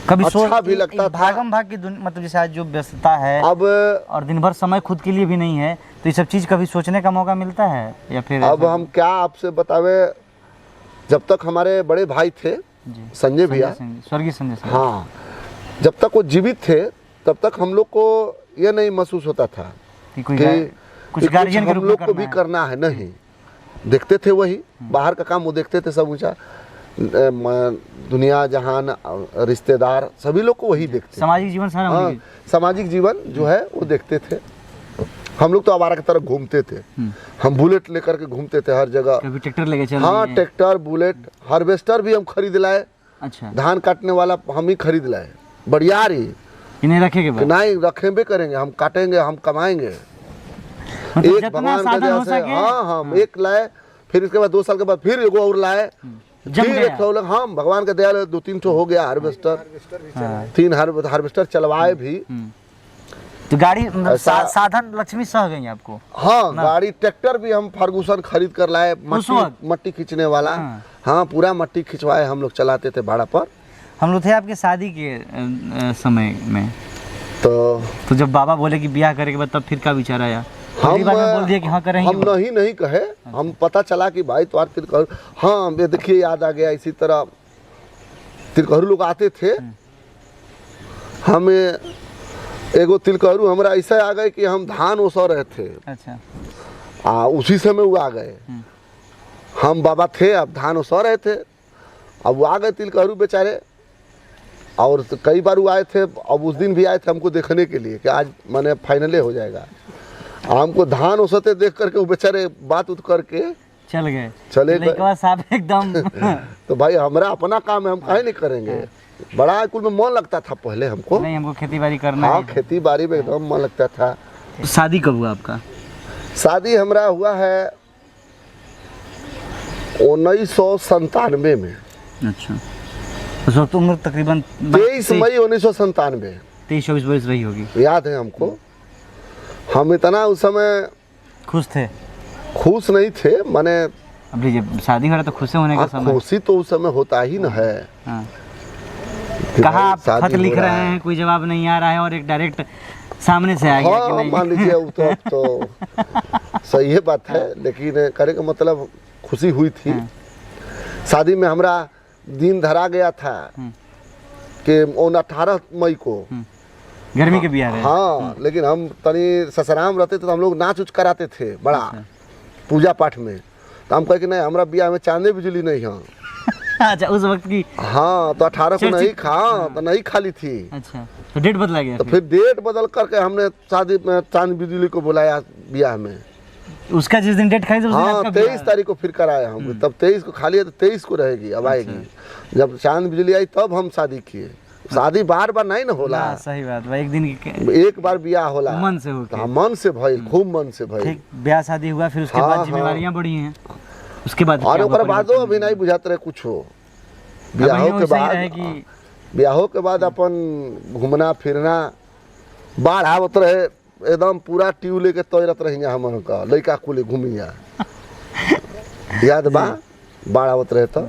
Speaker 1: कभी
Speaker 2: अच्छा भी लगता था।
Speaker 1: भागम भाग की मतलब जैसे आज जो व्यस्तता है
Speaker 2: अब, और
Speaker 1: दिन भर समय खुद के लिए भी नहीं है, तो ये सब चीज कभी सोचने का मौका मिलता है या फिर?
Speaker 2: अब हम क्या आपसे बतावे, जब तक हमारे बड़े भाई थे संजय भैया,
Speaker 1: स्वर्गीय संजय,
Speaker 2: हाँ, जब तक वो जीवित थे तब तक हम लोग को ये नहीं महसूस होता था कि कुछ गार्जियन के रूप में हम लोग को भी करना है। नहीं, देखते थे वही बाहर का काम वो देखते थे, सब ऊँचा दुनिया जहान रिश्तेदार सभी लोग को वही देखते,
Speaker 1: सामाजिक जीवन सारा।
Speaker 2: हाँ, सामाजिक जीवन जो है वो देखते थे। हम लोग तो आवारा की तरफ घूमते थे, हम बुलेट लेकर के घूमते थे हर जगह।
Speaker 1: कभी ट्रैक्टर लेके चल?
Speaker 2: हाँ, ट्रैक्टर, बुलेट, हार्वेस्टर भी हम खरीद लाए।
Speaker 1: अच्छा।
Speaker 2: धान काटने वाला हम ही खरीद लाए, बढ़िया रही।
Speaker 1: नहीं रखेंगे?
Speaker 2: नहीं रखे भी करेंगे, हम काटेंगे, हम कमाएंगे। एक भगवान का दया से, हाँ, हम एक लाए, फिर इसके बाद 2 साल के बाद फिर एगो और लाए, फिर एक ठो। हाँ, भगवान का दया 2-3 ठो हो गया हार्वेस्टर, 3 हार्वेस्टर चलवाए भी।
Speaker 1: तो गाड़ी साधन लक्ष्मी सह गई आपको?
Speaker 2: हाँ, गाड़ी ट्रैक्टर भी हम फर्गूसन खरीद कर लाए, मट्टी खींचने वाला। हाँ, पूरा मट्टी खिंचवाए हम लोग, चलाते थे भाड़ा पर। हम
Speaker 1: लोग थे आपके शादी के समय में, तो जब बाबा बोले कि ब्याह करे के बाद, तब फिर क्या विचार आया?
Speaker 2: हम
Speaker 1: बोल दिया कि हाँ करेंगे?
Speaker 2: हम नहीं कहे, हम पता चला कि भाई तो तिलकहरू, हाँ देखिए याद आ गया, इसी तरह तिलकहरू लोग आते थे। हमें एगो तिलकहरू हमारा ऐसा आ गए कि हम धान ओसा रहे थे। अच्छा। उसी समय वो आ गए, हम बाबा थे, अब धान ओसा रहे थे, अब वो आ गए तिलकहरू बेचारे। और कई बार वो आए थे, अब उस दिन भी आए थे हमको देखने के लिए कि आज माने फाइनले हो जाएगा। हमको धान ओसते देख करके वो बेचारे बात उत करके
Speaker 1: चले गए साहब एकदम।
Speaker 2: तो भाई हमारा अपना काम है, हम काहे नहीं करेंगे। बड़ा कुल में मन लगता था पहले हमको।
Speaker 1: नहीं, हमको खेती बाड़ी करना है।
Speaker 2: हाँ, खेती बाड़ी में एकदम मन लगता था।
Speaker 1: शादी कब हुआ आपका?
Speaker 2: शादी हमारा हुआ है 1997 में।
Speaker 1: अच्छा, तो उम्र तकरीबन
Speaker 2: 23 मई 1997।
Speaker 1: 23-24 वर्ष रही होगी,
Speaker 2: याद है हमको। हम इतना उस समय
Speaker 1: खुश थे?
Speaker 2: खुश नहीं थे, माने
Speaker 1: अब लीजिए शादी हो रहा है तो खुश होने का समय।
Speaker 2: खुशी तो उस समय होता ही न है।
Speaker 1: हाँ।
Speaker 2: कि
Speaker 1: कहा
Speaker 2: भाई
Speaker 1: आप
Speaker 2: शादी
Speaker 1: खत लिख
Speaker 2: हो रहा
Speaker 1: रहे
Speaker 2: है।
Speaker 1: हैं, कोई जवाब नहीं आ रहा है और एक डायरेक्ट सामने से आ गया कि
Speaker 2: हाँ
Speaker 1: नहीं।
Speaker 2: मान लीजिए वो तो सही है बात है, लेकिन करे का मतलब खुशी हुई थी।
Speaker 1: हाँ।
Speaker 2: शादी में हमरा दिन धरा गया था कि 18 मई को।
Speaker 1: गर्मी के बिहार है।
Speaker 2: हाँ, लेकिन हम तनी ससराम रहते थे तो हम लोग नाच उच कराते थे बड़ा पूजा पाठ में। तो हम कहे कि नहीं हमरा बियाह में चांदे बिजली नहीं है।
Speaker 1: अच्छा, उस वक्त की।
Speaker 2: हाँ, तो 18 को नहीं तो नहीं खाली थी।
Speaker 1: अच्छा, तो डेट बदला गया
Speaker 2: तो फिर डेट बदल करके हमने शादी में चांद बिजली को बुलाया बियाह में।
Speaker 1: उसका जिस दिन डेट खाई थी उस दिन
Speaker 2: हाँ,
Speaker 1: आपका
Speaker 2: 23 तारीख को फिर कराया हम। तब 23 को खाली है तो 23 को रहेगी, अब आएगी। जब चांद बिजली आई तब हम शादी किए। शादी बार बार नहीं ना होला,
Speaker 1: हाँ, सही बात भाई, एक दिन की
Speaker 2: एक बार बियाह होला।
Speaker 1: मन से होके।
Speaker 2: हाँ, मन से भइल, खूब मन से भइल।
Speaker 1: ठीक, ब्याह शादी हुआ, फिर उसके
Speaker 2: हाँ,
Speaker 1: बाद
Speaker 2: हाँ।
Speaker 1: जिम्मेवारियां बढ़ी हैं। उसके बाद
Speaker 2: और
Speaker 1: क्या हुआ
Speaker 2: ओकर बादो
Speaker 1: परिवर्तन?
Speaker 2: अभी नहीं बुझात रहे कुछ हो।
Speaker 1: अब
Speaker 2: बियाहो
Speaker 1: ये
Speaker 2: के
Speaker 1: वैसा ही
Speaker 2: बाद
Speaker 1: रहे कि
Speaker 2: बियाहो के बाद अपन घूमना फिरना, बाढ़ आवत रहे एकदम पूरा ट्यूब लेके तैरत रही हमन का लइका कुल घूमिया। याद बा बाढ़ आवत रहे तो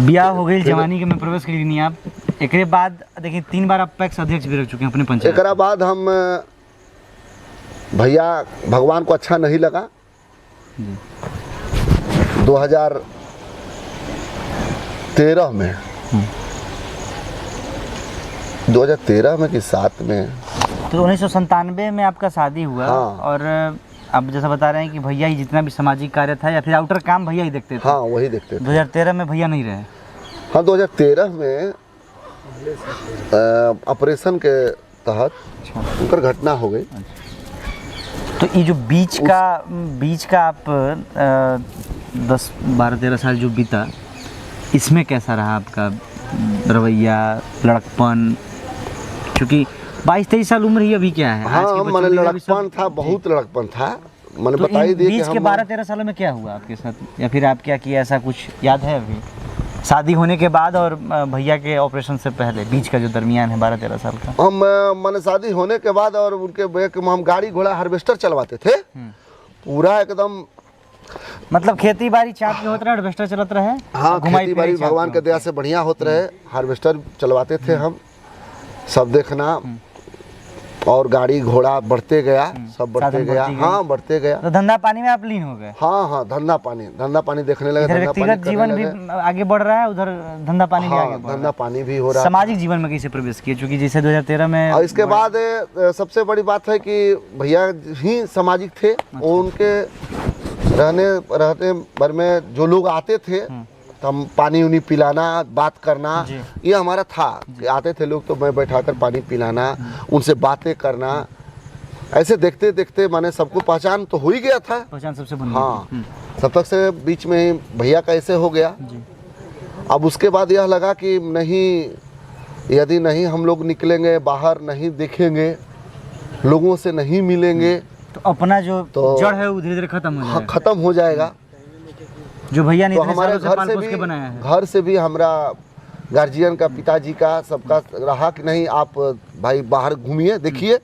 Speaker 1: ब्याह हो गई, जवानी के में प्रवेश करी नहीं आप। एकरे बाद देखिए 3 बार आप पैक्स अध्यक्ष भी रह चुके हैं अपने पंचायत।
Speaker 2: एकरा बाद हम भैया भगवान को अच्छा नहीं लगा। 2013 में 2013 में कि 7 में
Speaker 1: तो 1997 में आपका शादी हुआ।
Speaker 2: हाँ।
Speaker 1: और आप जैसा बता रहे हैं कि भैया ही जितना भी सामाजिक कार्य था या फिर आउटर काम भैया ही देखते थे।
Speaker 2: हाँ वही देखते थे।
Speaker 1: 2013 में भैया नहीं रहे।
Speaker 2: हाँ 2013 में ऑपरेशन के तहत उनकर घटना हो गई।
Speaker 1: तो ये जो बीच का आप 10-12-13 साल जो बीता, इसमें कैसा रहा आपका रवैया, लड़कपन? क्योंकि 22-23 साल उम्र ही अभी क्या है। आज के
Speaker 2: हाँ
Speaker 1: बच्चों
Speaker 2: मैंने
Speaker 1: के लिए भी
Speaker 2: लड़कपन
Speaker 1: सब-
Speaker 2: था, बहुत लड़कपन था। मैंने
Speaker 1: तो
Speaker 2: बता ही
Speaker 1: इन
Speaker 2: दिया कि
Speaker 1: बीच के
Speaker 2: हम
Speaker 1: 12-13 सालों में क्या हुआ आपके साथ, या फिर आप क्या किया, ऐसा कुछ याद है अभी? शादी होने के बाद और भैया के ऑपरेशन से पहले बीच का जो दरमियान है 12-13 साल का।
Speaker 2: हम मैंने शादी होने के बाद और उनके बैक में हम गाड़ी घोड़ा हार्वेस्टर चलवाते थे पूरा एकदम।
Speaker 1: मतलब खेती बाड़ी चाप के होते रहे, हार्वेस्टर चलत रहे।
Speaker 2: हाँ,
Speaker 1: घुमाई
Speaker 2: खेती बाड़ी
Speaker 1: फिराई चाप
Speaker 2: भगवान
Speaker 1: के
Speaker 2: के दया से बढ़िया होते रहे। हार्वेस्टर चलवाते थे हम, सब देखना और गाड़ी घोड़ा बढ़ते गया, सब बढ़ते
Speaker 1: साधन
Speaker 2: गया।
Speaker 1: बढ़ती गई।
Speaker 2: हाँ बढ़ते गया।
Speaker 1: तो धंधा पानी में आप लीन हो गए।
Speaker 2: हाँ हाँ धंधा पानी देखने लगे,
Speaker 1: इधर
Speaker 2: धंधा पानी
Speaker 1: व्यक्तिगत
Speaker 2: करने
Speaker 1: जीवन
Speaker 2: लगे।
Speaker 1: भी आगे बढ़ रहा है, उधर धंधा पानी भी आगे
Speaker 2: हाँ
Speaker 1: बढ़ रहा
Speaker 2: धंधा पानी भी हो
Speaker 1: है।
Speaker 2: रहा।
Speaker 1: सामाजिक जीवन में कैसे प्रवेश किए? क्योंकि जैसे 2013 में
Speaker 2: और इसके बाद सबसे बड़ी बात है कि भैया ही सामाजिक थे। उनके रहने भर में जो लोग आते थे तो हम पानी उनी पिलाना, बात करना, ये हमारा था कि आते थे लोग तो मैं बैठाकर पानी पिलाना, उनसे बातें करना। ऐसे देखते देखते मैंने सबको पहचान तो हो ही गया था।
Speaker 1: पहचान सबसे बनी।
Speaker 2: हाँ, तब तक से बीच में ही भैया का ऐसे हो गया। अब उसके बाद यह लगा कि नहीं, यदि नहीं हम लोग निकलेंगे बाहर, नहीं देखेंगे, लोगों से नहीं मिलेंगे
Speaker 1: तो अपना जो
Speaker 2: तो-
Speaker 1: जड़ है वो धीरे धीरे खत्म हो
Speaker 2: हाँ
Speaker 1: जाएगा।
Speaker 2: खत्म हो जाएगा।
Speaker 1: जो भैया ने
Speaker 2: तो
Speaker 1: इतने
Speaker 2: हमारे
Speaker 1: सालों से
Speaker 2: घर
Speaker 1: पाल
Speaker 2: से
Speaker 1: पोस
Speaker 2: भी
Speaker 1: के बनाया है।
Speaker 2: घर से भी हमारा गार्जियन का, पिताजी का, सबका रहा कि नहीं आप भाई बाहर घूमिए, देखिए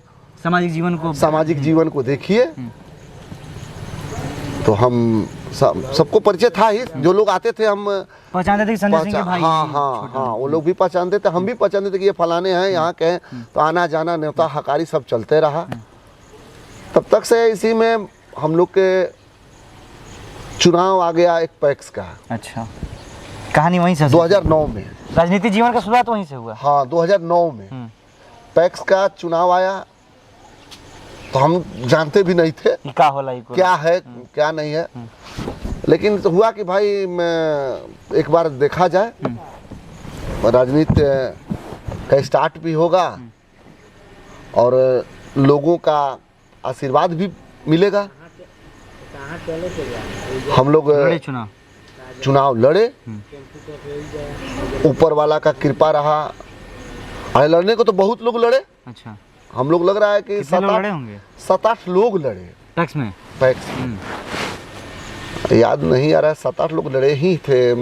Speaker 1: सामाजिक जीवन को।
Speaker 2: सामाजिक जीवन को देखिए। तो हम सबको परिचय था ही, जो लोग आते थे हम
Speaker 1: पहचानते थे कि संजय सिंह के भाई।
Speaker 2: हाँ हाँ हाँ, वो लोग भी पहचानते थे, हम भी पहचानते थे कि ये फलाने हैं, यहाँ के हैं। तो आना जाना न्योता हकारी सब चलते रहा। तब तक से इसी में हम लोग के चुनाव आ गया एक पैक्स का।
Speaker 1: अच्छा, कहानी वहीं से
Speaker 2: 2009 में।
Speaker 1: राजनीतिक जीवन का शुरुआत वहीं से हुआ।
Speaker 2: हाँ 2009 में पैक्स का चुनाव आया। तो हम जानते भी नहीं थे
Speaker 1: कि क्या होला,
Speaker 2: क्या है क्या नहीं है। लेकिन तो हुआ कि भाई मैं एक बार देखा जाए, राजनीति का स्टार्ट भी होगा और लोगों का आशीर्वाद भी मिलेगा। हम लोग
Speaker 1: लड़े
Speaker 2: चुनाव लड़े, ऊपर वाला का कृपा रहा। अरे लड़ने को तो बहुत लोग लड़े।
Speaker 1: अच्छा,
Speaker 2: हम लोग लग रहा है कि
Speaker 1: कितने लोग लड़े होंगे
Speaker 2: 7-8 लोग लड़े
Speaker 1: टैक्स में?
Speaker 2: पैक्स। याद नहीं आ रहा है, 7-8 लोग लड़े ही थे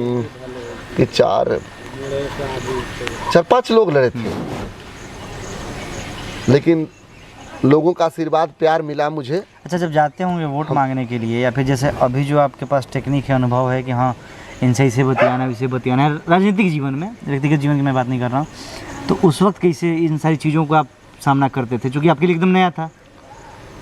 Speaker 2: कि 4-5 लोग लड़े थे। लेकिन लोगों का आशीर्वाद प्यार मिला मुझे।
Speaker 1: अच्छा, जब जाते होंगे वोट मांगने के लिए, या फिर जैसे अभी जो आपके पास टेक्निक है, अनुभव है कि हाँ इनसे इसे बतियाना, इसे बतियाना है, राजनीतिक जीवन में, व्यक्तिगत जीवन की मैं बात नहीं कर रहा हूँ, तो उस वक्त कैसे इन सारी चीज़ों को आप सामना करते थे, क्योंकि आपके लिए एकदम नया था?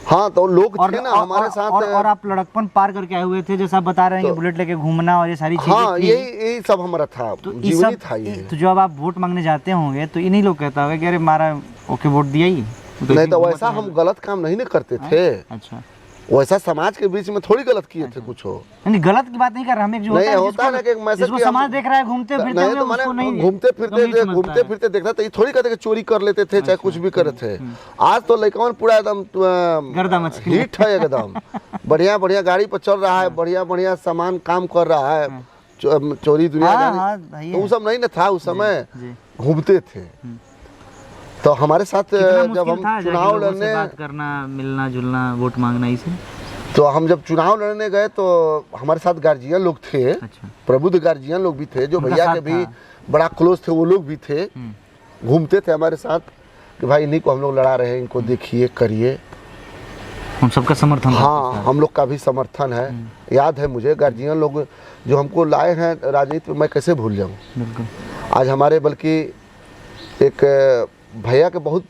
Speaker 2: हाँ, तो लोग थे ना हमारे साथ।
Speaker 1: और आप लड़कपन पार करके आए हुए थे, जैसा आप बता रहे हैं कि बुलेट लेके घूमना और ये सारी चीजें
Speaker 2: हाँ,
Speaker 1: थी।
Speaker 2: यही सब हमारा था,
Speaker 1: तो
Speaker 2: जीवनी था ये।
Speaker 1: तो जब आप वोट मांगने जाते होंगे तो इन्हीं लोग कहता होगा कि अरे मारा ओके वोट दिया ही,
Speaker 2: नहीं तो वैसा हम गलत काम नहीं ना करते थे।
Speaker 1: अच्छा,
Speaker 2: वैसा समाज के बीच में थोड़ी गलत किए थे कुछ हो।
Speaker 1: नहीं गलत की बात नहीं कर रहा, हम एक जो
Speaker 2: नहीं होता है ना कि एक मैसेज
Speaker 1: जिसको समाज देख रहा है घूमते फिरते
Speaker 2: नहीं, तो मैंने घूमते फिरते देखता था, ये थोड़ी कहते कि चोरी कर लेते थे चाहे कुछ भी करे थे। आज तो लड़कन पूरा एकदम
Speaker 1: गर्दा मच गया।
Speaker 2: हिट है एकदम, बढ़िया बढ़िया गाड़ी पर चल रहा है, बढ़िया बढ़िया सामान काम कर रहा है, चोरी दुनिया तो वो सब नहीं ना था उस समय, घूमते थे। तो हमारे साथ जब हम चुनाव लड़ने,
Speaker 1: बात करना, मिलना जुलना, वोट मांगना, इसे
Speaker 2: तो हम जब चुनाव लड़ने गए तो हमारे साथ गार्जियन लोग थे।
Speaker 1: अच्छा।
Speaker 2: प्रबुद्ध गार्जियन लोग भी थे, जो भैया के भी बड़ा क्लोज थे, वो लोग भी थे, घूमते थे हमारे साथ कि भाई इन्हीं को हम लोग लड़ा रहे हैं, इनको देखिए करिए,
Speaker 1: हम सबका समर्थन।
Speaker 2: हाँ, हम लोग का भी समर्थन है। याद है मुझे गार्जियन लोग जो हमको लाए हैं राजनीति में, मैं कैसे भूल जाऊँ। आज हमारे बल्कि एक भैया के बहुत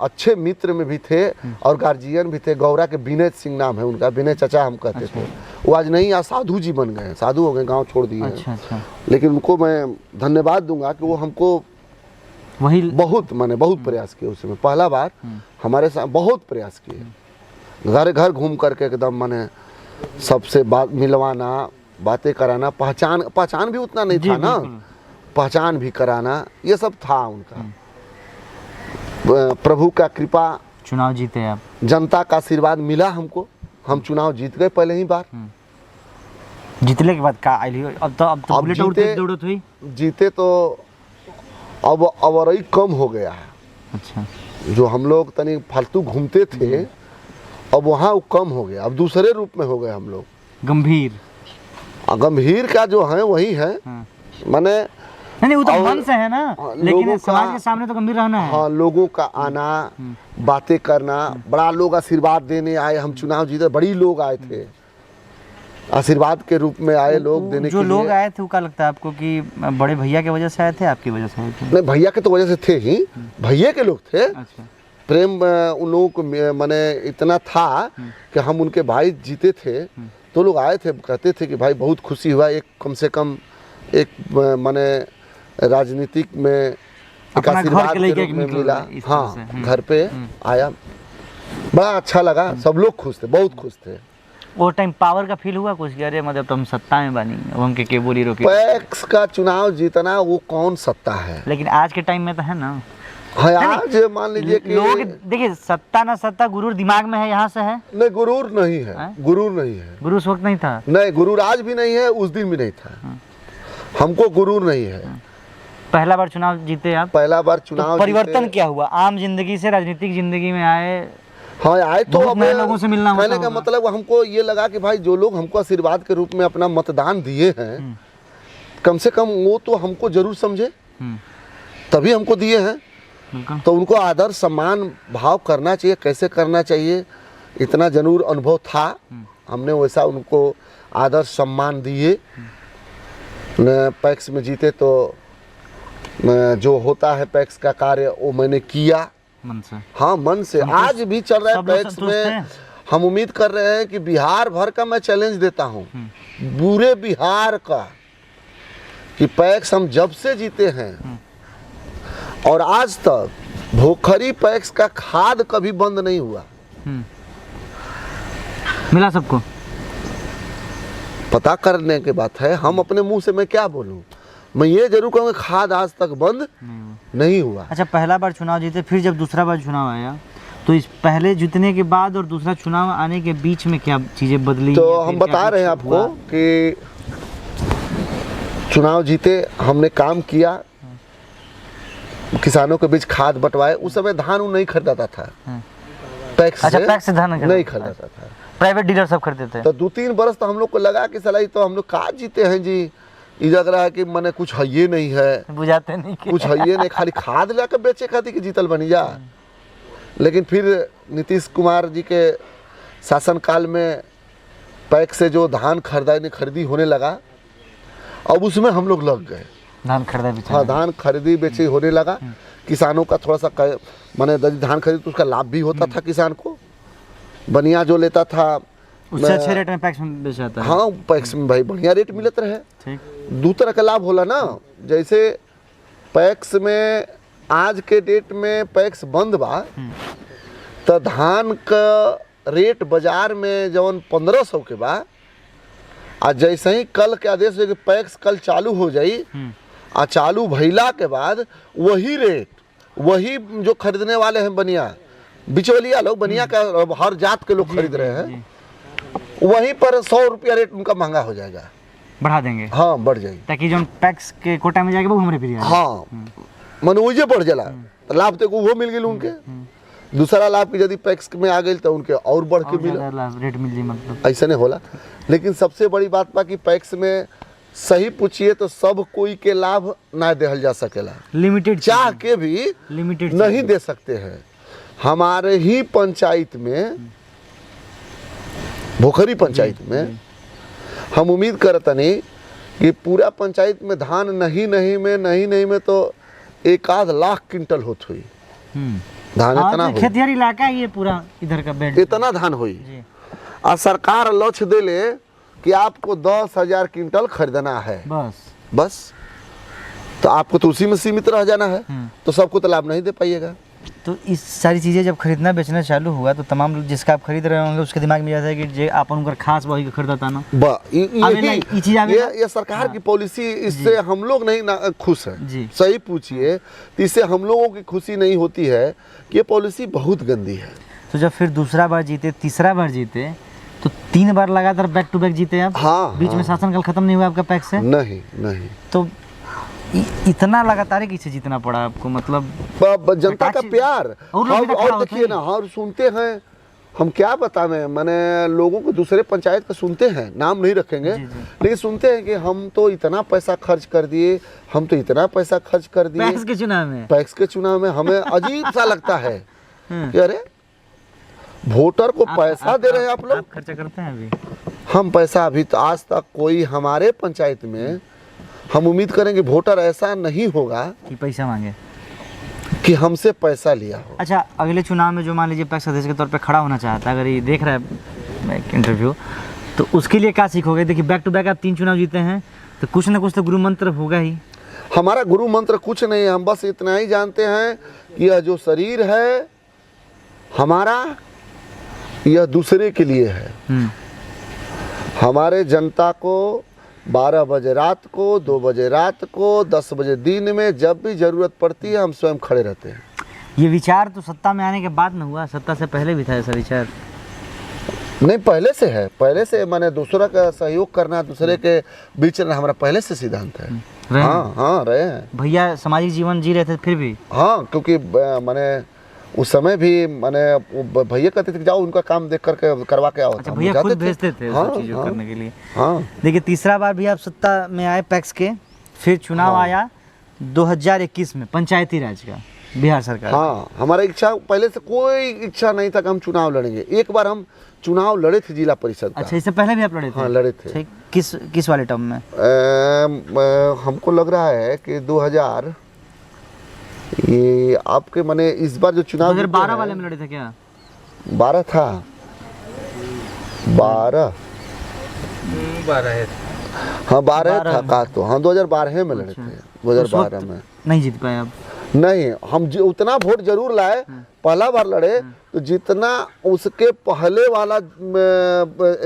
Speaker 2: अच्छे मित्र में भी थे और गार्जियन भी थे, गौरा के विनय सिंह नाम है उनका, विनय चचा हम कहते थे। वो आज नहीं, आज साधु जी बन गए, साधु हो गए, गांव छोड़ दिए।
Speaker 1: अच्छा।
Speaker 2: लेकिन उनको मैं धन्यवाद दूंगा कि वो हमको
Speaker 1: वही
Speaker 2: बहुत प्रयास किए। उस समय पहला बार हमारे साथ बहुत प्रयास किए, घर घर घूम करके एकदम माने सबसे बात मिलवाना, बातें कराना, पहचान भी उतना नहीं था ना, पहचान भी कराना, ये सब था उनका। प्रभु का कृपा,
Speaker 1: चुनाव जीते आप,
Speaker 2: जनता का आशीर्वाद मिला हमको, हम चुनाव जीत गए पहले ही बार।
Speaker 1: जीतने के बाद का अब तो बुलेट उड़ती दौड़त हुई।
Speaker 2: जीते तो अब अवरई कम हो गया है।
Speaker 1: अच्छा,
Speaker 2: जो हम लोग तनी फालतू घूमते थे, अब वहाँ वो कम हो गया, अब दूसरे रूप में हो गए हम लोग। गंभीर का जो है वही है, माने
Speaker 1: नहीं, वो तो मन से है ना, लेकिन समाज के सामने तो गंभीर रहना है।
Speaker 2: हाँ, लोगों का आना, बातें करना, बड़ा लोग आशीर्वाद देने आए, हम चुनाव जीते, बड़ी लोग आए थे, आशीर्वाद के रूप में आए लोग देने के लिए।
Speaker 1: जो लोग आए थे वो क्या लगता है आपको कि बड़े भैया की वजह से आए थे, आपकी वजह से आए थे?
Speaker 2: नहीं, भैया के तो वजह से थे ही, भैया के लोग थे।
Speaker 1: अच्छा।
Speaker 2: प्रेम उन लोगों को माने इतना था कि हम उनके भाई जीते थे, तो लोग आए थे, कहते थे कि भाई बहुत खुशी हुआ, एक कम से कम एक माने राजनीतिक में एक आशीर्वाद के रूप में मिला। हाँ, घर पे आया, बड़ा अच्छा लगा, सब लोग खुश थे, बहुत खुश थे।
Speaker 1: वो टाइम पावर का फील हुआ कुछ, अरे मतलब तुम सत्ता में बनी, अब हम के बोली रोकी।
Speaker 2: पैक्स का चुनाव जीतना वो कौन सत्ता है,
Speaker 1: लेकिन आज के टाइम में तो है ना।
Speaker 2: हाँ, आज मान लीजिए कि
Speaker 1: लोग देखिए, सत्ता ना सत्ता, गुरूर दिमाग में है, यहाँ से है।
Speaker 2: नहीं, गुरूर नहीं है, गुरूर नहीं है,
Speaker 1: गुरु उस वक्त नहीं था।
Speaker 2: नहीं, गुरूर आज भी नहीं है, उस दिन भी नहीं था। हमको गुरूर नहीं है।
Speaker 1: पहला बार चुनाव जीते आप,
Speaker 2: पहला बार चुनाव
Speaker 1: तो परिवर्तन क्या हुआ आम जिंदगी से राजनीतिक जिंदगी में आए?
Speaker 2: हाँ, आए तो अब
Speaker 1: नए लोगों से मिलना
Speaker 2: कहने का मतलब हमको ये लगा कि भाई जो लोग हमको आशीर्वाद के रूप में अपना मतदान दिए हैं, कम से कम वो तो हमको जरूर समझे, तभी हमको दिए हैं, तो उनको आदर सम्मान भाव करना चाहिए। कैसे करना चाहिए, इतना जरूर अनुभव था, हमने वैसा उनको आदर सम्मान दिए। पैक्स में जीते तो जो होता है पैक्स का कार्य वो मैंने किया
Speaker 1: मन से।
Speaker 2: हाँ, मन से। आज भी चल रहा है पैक्स में। हम उम्मीद कर रहे हैं कि बिहार भर का मैं चैलेंज देता हूँ, पूरे बिहार का, कि पैक्स हम जब से जीते हैं और आज तक भोखरी पैक्स का खाद कभी बंद नहीं हुआ।
Speaker 1: मिला सबको,
Speaker 2: पता करने की बात है। हम अपने मुंह से मैं क्या बोलूं, मैं ये जरूर कहूँगा खाद आज तक बंद नहीं हुआ।
Speaker 1: अच्छा, पहला बार चुनाव जीते, फिर जब दूसरा बार चुनाव आया तो इस पहले जीतने के बाद और दूसरा चुनाव आने के बीच में क्या चीजें बदली?
Speaker 2: तो हम बता रहे हैं आपको कि चुनाव जीते, हमने काम किया, किसानों के बीच खाद बंटवाए। उस समय धान नहीं खरीदाता था, पैक्स
Speaker 1: अच्छा, पैक्स से धान
Speaker 2: नहीं खरीदाता था,
Speaker 1: प्राइवेट डीलर सब खरीदते थे।
Speaker 2: तो 2-3 बरस तो हम लोग को लगा कि सलाई तो हम लोग का जीते हैं जी, ये लग रहा है कि मैंने कुछ है ये नहीं है,
Speaker 1: बुझाते नहीं,
Speaker 2: कुछ है ये नहीं, खाली खाद लाकर बेचे खाती कि जीतल बनी जा। लेकिन फिर नीतीश कुमार जी के शासनकाल में पैक्स से जो धान खरीदी होने लगा, अब उसमें हम लोग लग गए।
Speaker 1: धान खरीदा भी
Speaker 2: हाँ, धान खरीदी बेची होने लगा। किसानों का थोड़ा सा माने धान खरीद तो उसका लाभ भी होता था किसान को। बनिया जो लेता था
Speaker 1: उससे अच्छे रेट में पैक्स में बेचा जाता है।
Speaker 2: हाँ, पैक्स में भाई बढ़िया रेट मिलत रहे।
Speaker 1: ठीक,
Speaker 2: दो तरह का लाभ होला ना। जैसे पैक्स में आज के डेट में पैक्स बंद बा, तो धान का रेट बाजार में जवन 1500 के बा, आ जैसे ही कल के आदेश है कि पैक्स कल चालू हो जाई, आ चालू भइला के बाद वही रेट, वही जो खरीदने वाले हैं बनिया, बिचौलिया लोग बनिया का हर जात के लोग खरीद रहे हैं, वहीं पर 100 रुपया रेट उनका महंगा हो जाएगा,
Speaker 1: बढ़ा देंगे।
Speaker 2: हाँ, बढ़ जाएगी,
Speaker 1: ताकि जो पैक्स के कोटा में जाएगा वो हमारे फिर
Speaker 2: हाँ, मन वही बढ़ जाला। तो लाभ तो वो मिल गई उनके। दूसरा लाभ की यदि पैक्स में आ गई तो उनके और बढ़ के मिला,
Speaker 1: रेट मिल जाए, मतलब
Speaker 2: ऐसा नहीं होला। लेकिन सबसे बड़ी बात बा कि पैक्स में सही पूछिए तो सब कोई के लाभ ना देहल जा सकेला,
Speaker 1: लिमिटेड
Speaker 2: चाह के भी
Speaker 1: लिमिटेड
Speaker 2: नहीं दे सकते हैं। हमारे ही पंचायत में, भोखरी पंचायत में, हम उम्मीद करतनी कि पूरा पंचायत में धान नहीं में तो 1-आध लाख क्विंटल होत हुई धान। इतना हुई,
Speaker 1: खेतिहर इलाका है ये पूरा, इधर का बेल्ट
Speaker 2: इतना धान हुई। और सरकार लक्ष्य दे ले कि आपको 10,000 क्विंटल खरीदना है, बस। तो आपको तो उसी में सीमित रह जाना है, तो सबको तो लाभ नहीं दे पाइएगा।
Speaker 1: तो इस सारी चीज़ें जब खरीदना बेचना चालू हुआ तो तमाम लोग जिसका आप खरीद रहे होंगे उसके दिमाग में जाता है कि जे अपन उनका खास वही खरीदा था ना। ये
Speaker 2: सरकार की पॉलिसी, इससे हम लोग नहीं खुश हैं। सही पूछिए तो इससे हम लोगों की खुशी नहीं होती है कि ये पॉलिसी बहुत गंदी है।
Speaker 1: तो जब फिर दूसरा बार जीते, तीसरा बार जीते, तो 3 बार लगातार बैक टू बैक जीते आप।
Speaker 2: हाँ,
Speaker 1: बीच में शासनकाल खत्म नहीं हुआ आपका पैक्स से?
Speaker 2: नहीं।
Speaker 1: तो इतना लगातार किसे जीतना पड़ा आपको? मतलब
Speaker 2: जनता का प्यार। और देखिए ना, हम सुनते हैं, हम क्या बताएं, मैंने लोगों को दूसरे पंचायत का सुनते हैं, नाम नहीं रखेंगे, लेकिन सुनते हैं कि हम तो इतना पैसा खर्च कर दिए, हम तो इतना पैसा खर्च कर दिए
Speaker 1: पैक्स के चुनाव में।
Speaker 2: हमें अजीब सा लगता है कि अरे वोटर को पैसा दे रहे हैं आप लोग,
Speaker 1: खर्चा करते हैं अभी।
Speaker 2: हम पैसा अभी तो आज तक कोई हमारे पंचायत में, हम उम्मीद करेंगे वोटर ऐसा नहीं होगा
Speaker 1: कि पैसा मांगे,
Speaker 2: कि हमसे पैसा लिया हो।
Speaker 1: अच्छा, अगले चुनाव में जो मान लीजिए पैक्स अध्यक्ष के तौर पे खड़ा होना चाहता है, अगर ये देख रहा है इंटरव्यू, तो उसके लिए क्या सीखोगे? देखिए बैक टू बैक आप 3 चुनाव जीते हैं, तो कुछ ना कुछ तो गुरु मंत्र होगा ही।
Speaker 2: हमारा गुरु मंत्र कुछ नहीं है, हम बस इतना ही जानते हैं कि यह जो शरीर है हमारा, यह दूसरे के लिए है। हमारे जनता को 12 बजे रात को, 2 बजे रात को, 10 बजे दिन में, जब भी जरूरत पड़ती है हम स्वयं खड़े रहते हैं।
Speaker 1: ये विचार तो सत्ता में आने के बाद न हुआ, सत्ता से पहले भी था ऐसा विचार?
Speaker 2: नहीं, पहले से है, पहले से मैंने दूसरा का सहयोग करना, दूसरे के बीच रहना हमारा पहले से सिद्धांत है। हाँ, रहे हैं
Speaker 1: भैया, सामाजिक जीवन जी रहे थे फिर भी।
Speaker 2: हाँ, क्योंकि मैंने उस समय भी मैंने भैया कहते थे कि जाओ उनका काम देख करके करवा के आओ।
Speaker 1: अच्छा, भैया खुद भेजते थे
Speaker 2: हाँ,
Speaker 1: चीज़ों
Speaker 2: हाँ,
Speaker 1: करने के लिए।
Speaker 2: हाँ।
Speaker 1: देखिए तीसरा बार भी आप सत्ता में आए पैक्स के, फिर चुनाव आया 2021 में पंचायती राज का, बिहार सरकार।
Speaker 2: हाँ, हमारा इच्छा पहले से कोई इच्छा नहीं था कि हम चुनाव लड़ेंगे। एक बार हम चुनाव लड़े थे जिला परिषद का।
Speaker 1: अच्छा, इससे पहले भी आप लड़े थे?
Speaker 2: हाँ, लड़े थे।
Speaker 1: किस वाले टर्म में?
Speaker 2: हमको लग रहा है कि 2000, ये आपके मैंने इस बार जो चुनाव
Speaker 1: 2012 वाले में लड़े थे क्या?
Speaker 2: 12 था, 12
Speaker 3: है।
Speaker 2: हाँ, 12 था का, तो हाँ 2012 में लड़े थे। 2012 में
Speaker 1: नहीं जीत पाए आप?
Speaker 2: नहीं, हम उतना वोट जरूर लाए, पहला बार लड़े तो जितना उसके पहले वाला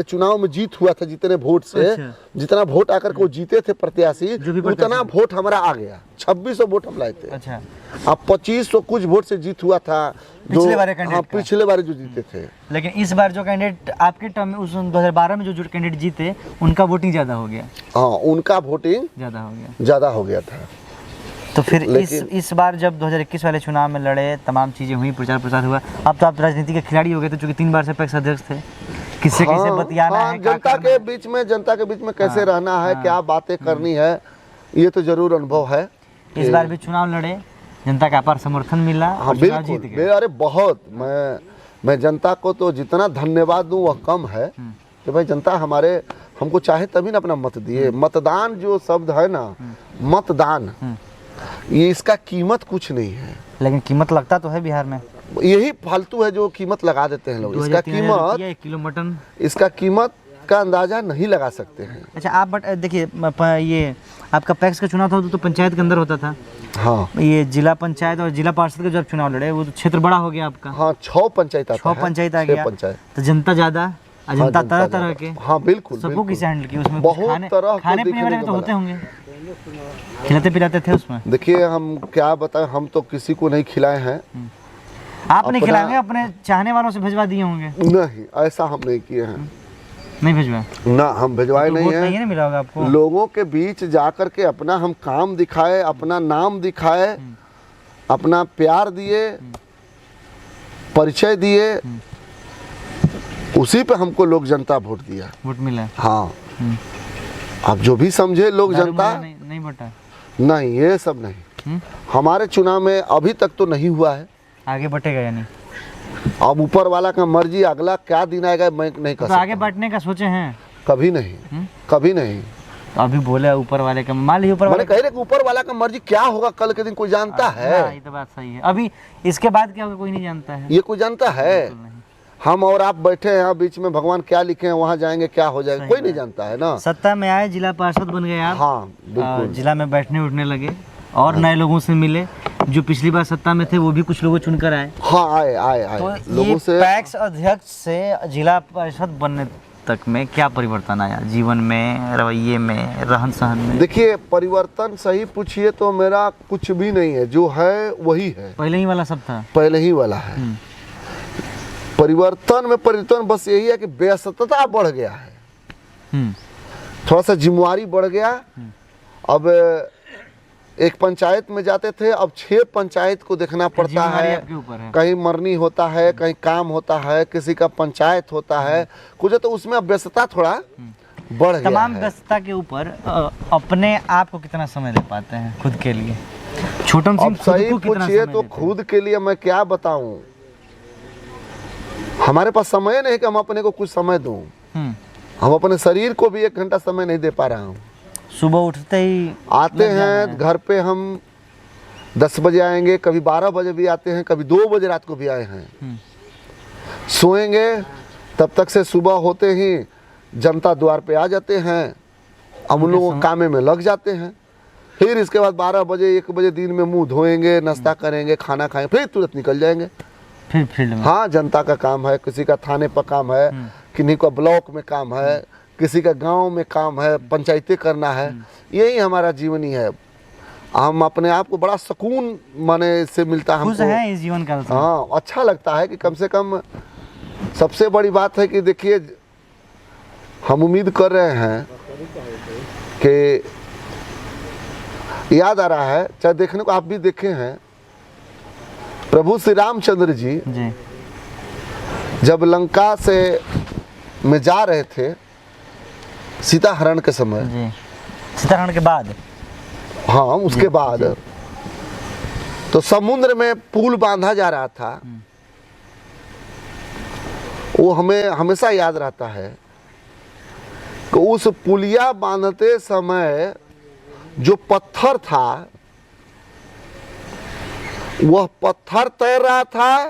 Speaker 2: चुनाव में जीत हुआ था, जितने वोट से,
Speaker 1: अच्छा।
Speaker 2: जितना वोट आकर के वो जीते थे प्रत्याशी, उतना वोट हमारा आ गया। 2600 वोट हम लाए थे।
Speaker 1: अच्छा।
Speaker 2: अब 2500 कुछ वोट से जीत हुआ था
Speaker 1: पिछले बार कैंडिडेट।
Speaker 2: हाँ, पिछले बार जो जीते थे।
Speaker 1: लेकिन इस बार जो कैंडिडेट आपके टर्म में, उस 2012 में जो कैंडिडेट जीते, उनका वोटिंग ज्यादा हो गया।
Speaker 2: हाँ, उनका वोटिंग
Speaker 1: ज्यादा हो गया
Speaker 2: था।
Speaker 1: तो फिर इस बार जब 2021 वाले चुनाव में लड़े, तमाम चीज़ें हुई, प्रचार प्रसार हुआ, अब तो आप राजनीति के खिलाड़ी हो गए थे, चूंकि 3 बार से पैक्स अध्यक्ष थे। किससे कैसे बतियाना है,
Speaker 2: जनता के बीच में कैसे रहना है, क्या बातें करनी है, ये तो जरूर अनुभव है।
Speaker 1: इस बार भी चुनाव लड़े, जनता का अपार समर्थन मिला
Speaker 2: हाँ
Speaker 1: और चुनाव
Speaker 2: बिल्कुल,
Speaker 1: जीत गए।
Speaker 2: अरे बहुत, मैं जनता को तो जितना धन्यवाद दूं वह कम है कि भाई जनता हमको चाहे तभी ना अपना मत दिए। मतदान जो शब्द है ना, मतदान, ये इसका कीमत कुछ नहीं है,
Speaker 1: लेकिन कीमत लगता तो है बिहार में।
Speaker 2: यही फालतू है जो कीमत लगा देते हैं लोग। इसका
Speaker 1: 2000-3000
Speaker 2: कीमत,
Speaker 1: रुपया 1 किलो मटन।
Speaker 2: इसका कीमत का अंदाजा नहीं लगा सकते हैं।
Speaker 1: अच्छा आप बट देखिए ये आपका पैक्स का चुनाव था तो पंचायत के अंदर होता था।
Speaker 2: हाँ
Speaker 1: ये जिला पंचायत और जिला पार्षद का जब चुनाव लड़े वो तो क्षेत्र बड़ा हो गया आपका।
Speaker 2: हाँ, 6 पंचायत आता
Speaker 1: 6
Speaker 2: है,
Speaker 1: पंचायत आ
Speaker 2: 6
Speaker 1: गया
Speaker 2: पंचायत।
Speaker 1: तो जनता ज्यादा, जनता
Speaker 2: जनता
Speaker 1: तरह तरह
Speaker 2: ज्यादा।
Speaker 1: के।
Speaker 2: हाँ बिल्कुल,
Speaker 1: सबको
Speaker 2: बिल्कुल।
Speaker 1: किसे हैंडल किया उसमें? कुछ
Speaker 2: बहुत
Speaker 1: खाने
Speaker 2: तरह को
Speaker 1: खाने पीने वाले
Speaker 2: देखने
Speaker 1: भी तो
Speaker 2: को
Speaker 1: होते
Speaker 2: मिला।
Speaker 1: होंगे, खिलाते पिलाते थे उसमें?
Speaker 2: देखिए हम क्या बताएं, हम तो किसी को नहीं खिलाए हैं।
Speaker 1: आपने
Speaker 2: अपना-
Speaker 1: खिलाएंगे, अपने चाहने वालों से भिजवा दिए होंगे?
Speaker 2: नहीं, ऐसा हम नहीं किए हैं,
Speaker 1: नहीं भिजवाए?
Speaker 2: ना हम भिजवाए
Speaker 1: तो
Speaker 2: नहीं
Speaker 1: वोट
Speaker 2: है।
Speaker 1: नहीं है ना मिला होगा आपको?
Speaker 2: लोगों के बीच जाकर के अपना हम काम दिखाए, अपना नाम दिखाए, अपना प्यार दिए, परिचय दिए, उसी पे हमको लोग जनता वोट दिया।
Speaker 1: वोट मिला?
Speaker 2: हाँ, अब जो भी समझे लोग
Speaker 1: दारू
Speaker 2: जनता,
Speaker 1: वाला नहीं बटा?
Speaker 2: नहीं ये सब नहीं। हमारे चुनाव में अभी तक तो नहीं हुआ है,
Speaker 1: आगे बटेगा या नहीं?
Speaker 2: अब ऊपर वाला का मर्जी, अगला क्या दिन आएगा मैं नहीं कर
Speaker 1: तो आगे
Speaker 2: सकता।
Speaker 1: बांटने का सोचे हैं?
Speaker 2: कभी नहीं, कभी नहीं।
Speaker 1: तो अभी बोले ऊपर वाले का, मान लीजिए ऊपर
Speaker 2: मैंने
Speaker 1: वाले
Speaker 2: कह रहे कि ऊपर वाला का मर्जी क्या होगा कल के दिन कोई जानता
Speaker 1: हाँ,
Speaker 2: है?
Speaker 1: ये तो बात सही है। अभी इसके बाद क्या होगा कोई नहीं जानता है।
Speaker 2: ये कोई जानता है?
Speaker 1: बिल्कुल नहीं।
Speaker 2: हम और आप बैठे हैं यहाँ बीच में, भगवान क्या लिखे हैं वहाँ जाएंगे क्या हो जाएगा
Speaker 1: सही
Speaker 2: कोई नहीं
Speaker 1: बात।
Speaker 2: जानता है ना।
Speaker 1: सत्ता में आए, जिला पार्षद बन गए आप।
Speaker 2: हाँ बिल्कुल।
Speaker 1: जिला में बैठने उठने लगे और नए लोगों से मिले, जो पिछली बार सत्ता में थे वो भी कुछ लोगों चुनकर आए।
Speaker 2: हाँ आए
Speaker 1: तो
Speaker 2: लोगों
Speaker 1: ये
Speaker 2: से।
Speaker 1: पैक्स अध्यक्ष से जिला पार्षद बनने तक में क्या परिवर्तन आया जीवन में, रवैये में, रहन सहन में?
Speaker 2: देखिए परिवर्तन सही पूछिए तो मेरा कुछ भी नहीं है, जो है वही है,
Speaker 1: पहले ही वाला सब था।
Speaker 2: पहले ही वाला है। परिवर्तन बस यही है कि व्यस्तता बढ़ गया है, थोड़ा सा जिम्मेवारी बढ़ गया। अब एक पंचायत में जाते थे, अब 6 पंचायत को देखना पड़ता
Speaker 1: जिम्मेवारी
Speaker 2: है।
Speaker 1: आपके ऊपर है।
Speaker 2: कहीं मरनी होता है, कहीं काम होता है, किसी का पंचायत होता है कुछ, तो उसमें अब व्यस्तता थोड़ा बढ़ गया
Speaker 1: तमाम
Speaker 2: है।
Speaker 1: व्यस्तता के ऊपर अपने आप को कितना समय दे पाते हैं खुद के लिए? छोटन सिंह
Speaker 2: अब
Speaker 1: खुद
Speaker 2: सही
Speaker 1: को कितना
Speaker 2: पूछिए
Speaker 1: समय
Speaker 2: तो
Speaker 1: देते हैं?
Speaker 2: खुद के लिए मैं क्या बताऊं, हमारे पास समय नहीं कि हम अपने को कुछ समय दूं। हम अपने शरीर को भी 1 घंटा समय नहीं दे पा रहा हूं।
Speaker 1: सुबह उठते ही
Speaker 2: आते
Speaker 1: लग जाना
Speaker 2: हैं
Speaker 1: है।
Speaker 2: घर पे, हम 10 बजे आएंगे, कभी 12 बजे भी आते हैं, कभी 2 बजे रात को भी आए हैं। सोएंगे, तब तक से सुबह होते ही जनता द्वार पे आ जाते हैं, हम उन लोगों कामे में लग जाते हैं। फिर इसके बाद 12 बजे 1 बजे दिन में मुंह धोएंगे, नाश्ता करेंगे, खाना खाएंगे, फिर तुरंत निकल जाएंगे।
Speaker 1: फिर फील्ड में।
Speaker 2: हाँ, जनता का काम है, किसी का थाने पर काम है, किन्हीं का ब्लॉक में काम है, किसी का गांव में काम है, पंचायतें करना है। यही हमारा जीवनी है। हम अपने आप को बड़ा सुकून माने से मिलता है
Speaker 1: खुश
Speaker 2: हमको।
Speaker 1: हैं इस जीवन काल से?
Speaker 2: हाँ, अच्छा लगता है कि कम से कम, सबसे बड़ी बात है कि देखिए हम उम्मीद कर रहे हैं कि, याद आ रहा है, चाहे देखने को आप भी देखे हैं, प्रभु श्री रामचंद्र जी
Speaker 1: जी।
Speaker 2: जब लंका से में जा रहे थे सीता हरण के समय,
Speaker 1: जी, सीताहरण के बाद?
Speaker 2: हाँ उसके बाद, तो समुद्र में पुल बांधा जा रहा था। वो हमें हमेशा याद रहता है कि उस पुलिया बांधते समय जो पत्थर था, वह पत्थर तैर रहा था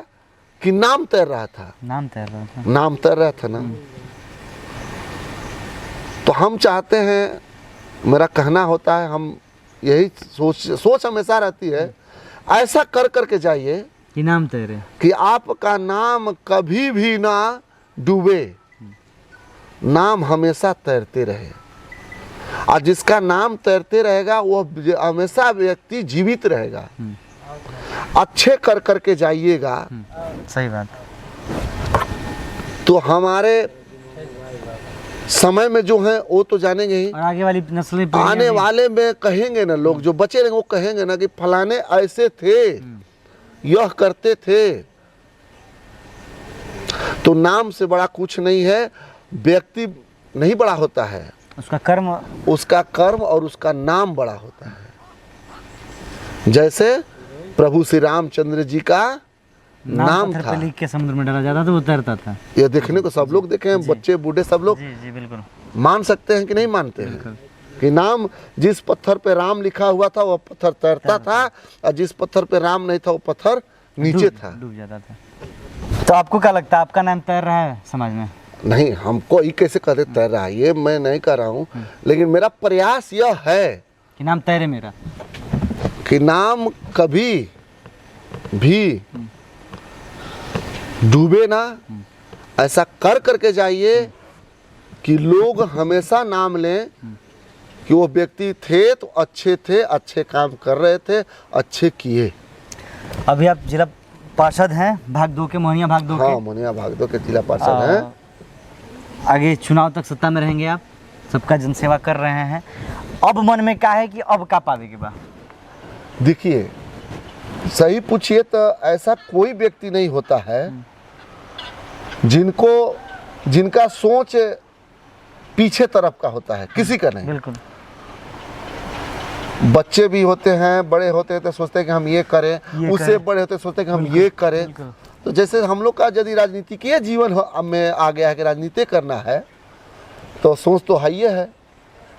Speaker 2: कि नाम तैर रहा था?
Speaker 1: नाम तैर रहा था।
Speaker 2: नाम तैर रहा था ना। तो हम चाहते हैं, मेरा कहना होता है, हम यही सोच हमेशा रहती है, ऐसा कर करके जाइए
Speaker 1: कि नाम तैरे।
Speaker 2: कि आपका नाम कभी भी ना डूबे, नाम हमेशा तैरते रहे। और जिसका नाम तैरते रहेगा वो हमेशा व्यक्ति जीवित रहेगा। अच्छे कर करके जाइएगा
Speaker 1: सही बात।
Speaker 2: तो हमारे समय में जो है वो तो जानेंगे ही,
Speaker 1: और आगे वाली नस्लें
Speaker 2: आने वाले में कहेंगे ना लोग, जो बचे रहेंगे वो कहेंगे ना कि फलाने ऐसे थे, यह करते थे। तो नाम से बड़ा कुछ नहीं है, व्यक्ति नहीं बड़ा होता है,
Speaker 1: उसका कर्म।
Speaker 2: उसका कर्म और उसका नाम बड़ा होता है। जैसे प्रभु श्री रामचंद्र जी का नाम
Speaker 1: पत्थर
Speaker 2: था।
Speaker 1: पे लिख के समुद्र में डाला जाता तो वो तैरता था।
Speaker 2: ये देखने को सब लोग देखे हैं, बच्चे बूढ़े सब लोग
Speaker 1: जी जी बिल्कुल।
Speaker 2: मान सकते हैं कि नहीं मानते हैं कि नाम जिस पत्थर पे राम लिखा हुआ था वो पत्थर तैरता था, और जिस पत्थर पे राम नहीं था वो पत्थर नीचे था।
Speaker 1: डूब जाता था। तो आपको क्या लगता है आपका नाम तैर रहा है समाज में?
Speaker 2: नहीं, हमको ये कैसे कहते तैर रहा है, ये मैं नहीं कर रहा हूँ, लेकिन मेरा प्रयास यह है
Speaker 1: कि नाम तैरे मेरा।
Speaker 2: कि नाम कभी भी डूबे ना, ऐसा कर करके जाइए कि लोग हमेशा नाम लें कि वो व्यक्ति थे तो अच्छे थे, अच्छे काम कर रहे थे, अच्छे किए।
Speaker 1: अभी आप जिला पार्षद हैं भाग 2 के, मोहनिया भाग 2
Speaker 2: हाँ,
Speaker 1: के।
Speaker 2: मोनिया भागदो के जिला पार्षद हैं।
Speaker 1: आगे चुनाव तक सत्ता में रहेंगे आप, सबका जनसेवा कर रहे हैं। अब मन में क्या है कि अब का पावे के बाद?
Speaker 2: देखिए, सही पूछिए तो ऐसा कोई व्यक्ति नहीं होता है जिनका सोच पीछे तरफ का होता है, किसी का नहीं।
Speaker 1: बिल्कुल।
Speaker 2: बच्चे भी होते हैं, बड़े होते हैं तो सोचते हैं कि हम ये करें, उससे बड़े होते हैं सोचते हैं कि हम ये करें। तो जैसे हम लोग का यदि राजनीतिकीय जीवन में आ गया है कि राजनीति करना है, तो सोच तो है ये है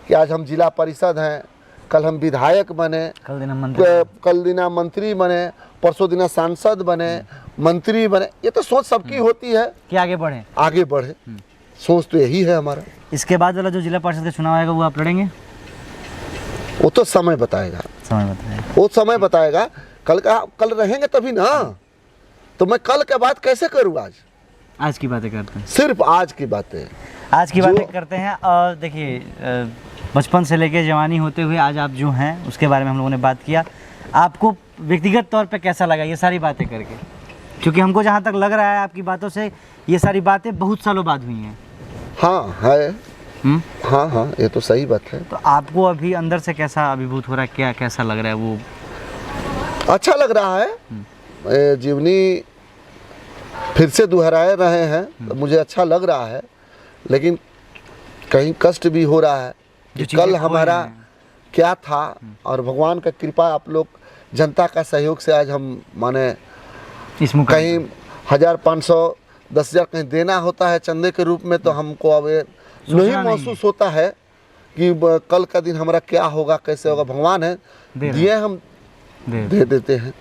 Speaker 2: कि आज हम जिला परिषद हैं, कल हम विधायक बने, कल दिना मंत्री बने, परसों दिना सांसद बने, मंत्री बने। ये तो सोच सबकी होती है
Speaker 1: कि आगे बढ़े,
Speaker 2: आगे बढ़े। सोच तो यही है हमारा।
Speaker 1: इसके बाद वाला जो जिला परिषद का चुनाव आएगा वो आप लड़ेंगे?
Speaker 2: वो तो समय बताएगा,
Speaker 1: समय बताएं।
Speaker 2: वो समय बताएगा। कल रहेंगे तभी ना, तो मैं कल के बात कैसे करूँ?
Speaker 1: आज की बातें करते हैं,
Speaker 2: सिर्फ आज की बातें,
Speaker 1: आज की बातें करते हैं। और देखिए, बचपन से लेके जवानी होते हुए आज आप जो हैं उसके बारे में हम लोगों ने बात किया। आपको व्यक्तिगत तौर पे कैसा लगा ये सारी बातें करके? क्योंकि हमको जहाँ तक लग रहा है आपकी बातों से ये सारी बातें बहुत सालों बाद हुई हैं।
Speaker 2: हाँ है, हाँ हाँ, ये तो सही बात है।
Speaker 1: तो आपको अभी अंदर से कैसा अभिभूत हो रहा है, क्या कैसा लग रहा है? वो
Speaker 2: अच्छा लग रहा है, जीवनी फिर से दोहराए रहे हैं तो मुझे अच्छा लग रहा है, लेकिन कहीं कष्ट भी हो रहा है कि कल हमारा क्या था, और भगवान का कृपा, आप लोग जनता का सहयोग से आज हम माने कहीं 1000, 500, 10,000 कहीं देना होता है चंदे के रूप में, तो हमको अब नहीं महसूस होता है कि कल का दिन हमारा क्या होगा, कैसे होगा। भगवान है, दिए हम दे देते हैं।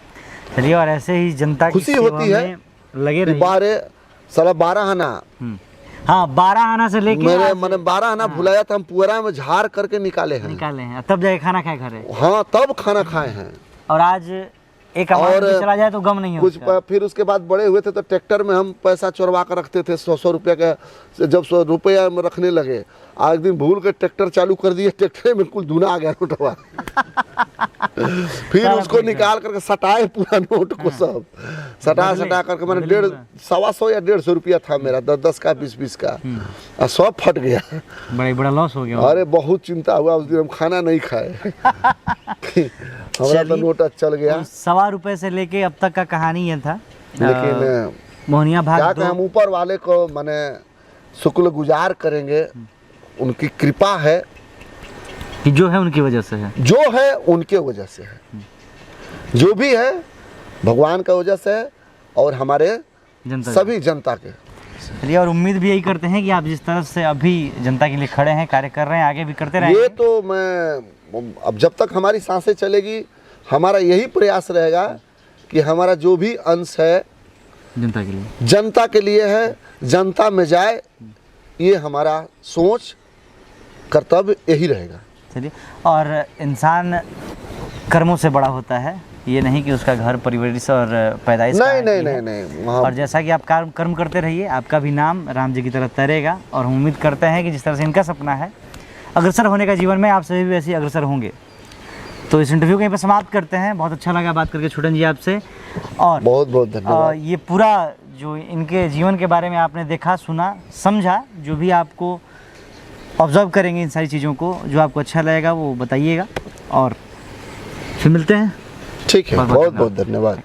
Speaker 1: चलिए, और ऐसे ही जनता की
Speaker 2: खुशी होती है,
Speaker 1: लगे रहिए।
Speaker 2: 12 आना,
Speaker 1: हाँ 12 आना से लेके
Speaker 2: मैंने 12 आना भुलाया था, हम पुअरा में झाड़ करके निकाले हैं,
Speaker 1: तब जाके खाना खाए घरे।
Speaker 2: हाँ, तब खाना खाए हैं।
Speaker 1: और आज एक आवाज भी चला जाए तो गम नहीं है
Speaker 2: कुछ फिर उसके बाद बड़े हुए थे तो ट्रैक्टर में हम पैसा चुरवा कर रखते थे, 100 रुपये का। जब 100 रुपया में रखने लगे, आज दिन भूल के ट्रैक्टर चालू कर दिए, ट्रैक्टर में कुल धुना आ गया नोटवा। फिर उसको निकाल करके सटाए पूरा नोट को, सब सटा करके मैंने 150 या 150 रुपया था मेरा, 10 का 20 का, और सब फट गया।
Speaker 1: बड़ा लॉस हो गया।
Speaker 2: अरे बहुत चिंता हुआ उस दिन, हम खाना नहीं खाए। हमारा तो नोट चल गया।
Speaker 1: 1.25 रुपए से लेके अब तक का कहानी ये था।
Speaker 2: लेकिन
Speaker 1: मोहनिया भाग
Speaker 2: क्या कहें, हम ऊपर वाले को माने शुक्र गुजार करेंगे, उनकी कृपा है
Speaker 1: कि जो है उनकी वजह से है,
Speaker 2: जो है उनके वजह से है, जो भी है भगवान का वजह से है, और हमारे सभी जनता के।
Speaker 1: चलिए, और उम्मीद भी यही करते हैं कि आप जिस तरह से अभी जनता के लिए खड़े हैं, कार्य कर रहे हैं, आगे भी करते रहेंगे।
Speaker 2: ये तो मैं अब जब तक हमारी सांसें चलेगी, हमारा यही प्रयास रहेगा कि हमारा जो भी अंश है जनता के लिए है, जनता में जाए, ये हमारा सोच कर्तव्य यही रहेगा।
Speaker 1: चलिए, और इंसान कर्मों से बड़ा होता है, ये नहीं कि उसका घर परिवेश और पैदाइश
Speaker 2: नहीं।
Speaker 1: और जैसा कि आप कर्म करते रहिए, आपका भी नाम राम जी की तरह तैरेगा। और हम उम्मीद करते हैं कि जिस तरह से इनका सपना है अग्रसर होने का जीवन में, आप सभी भी वैसे ही अग्रसर होंगे। तो इस इंटरव्यू को यहीं पर समाप्त करते हैं। बहुत अच्छा लगा बात करके छोटन जी आपसे, और
Speaker 2: बहुत बहुत धन्यवाद।
Speaker 1: ये पूरा जो इनके जीवन के बारे में आपने देखा, सुना, समझा, जो भी आपको ऑब्जर्व करेंगे इन सारी चीज़ों को, जो आपको अच्छा लगेगा वो बताइएगा, और फिर मिलते हैं।
Speaker 2: ठीक है, बहुत बहुत धन्यवाद।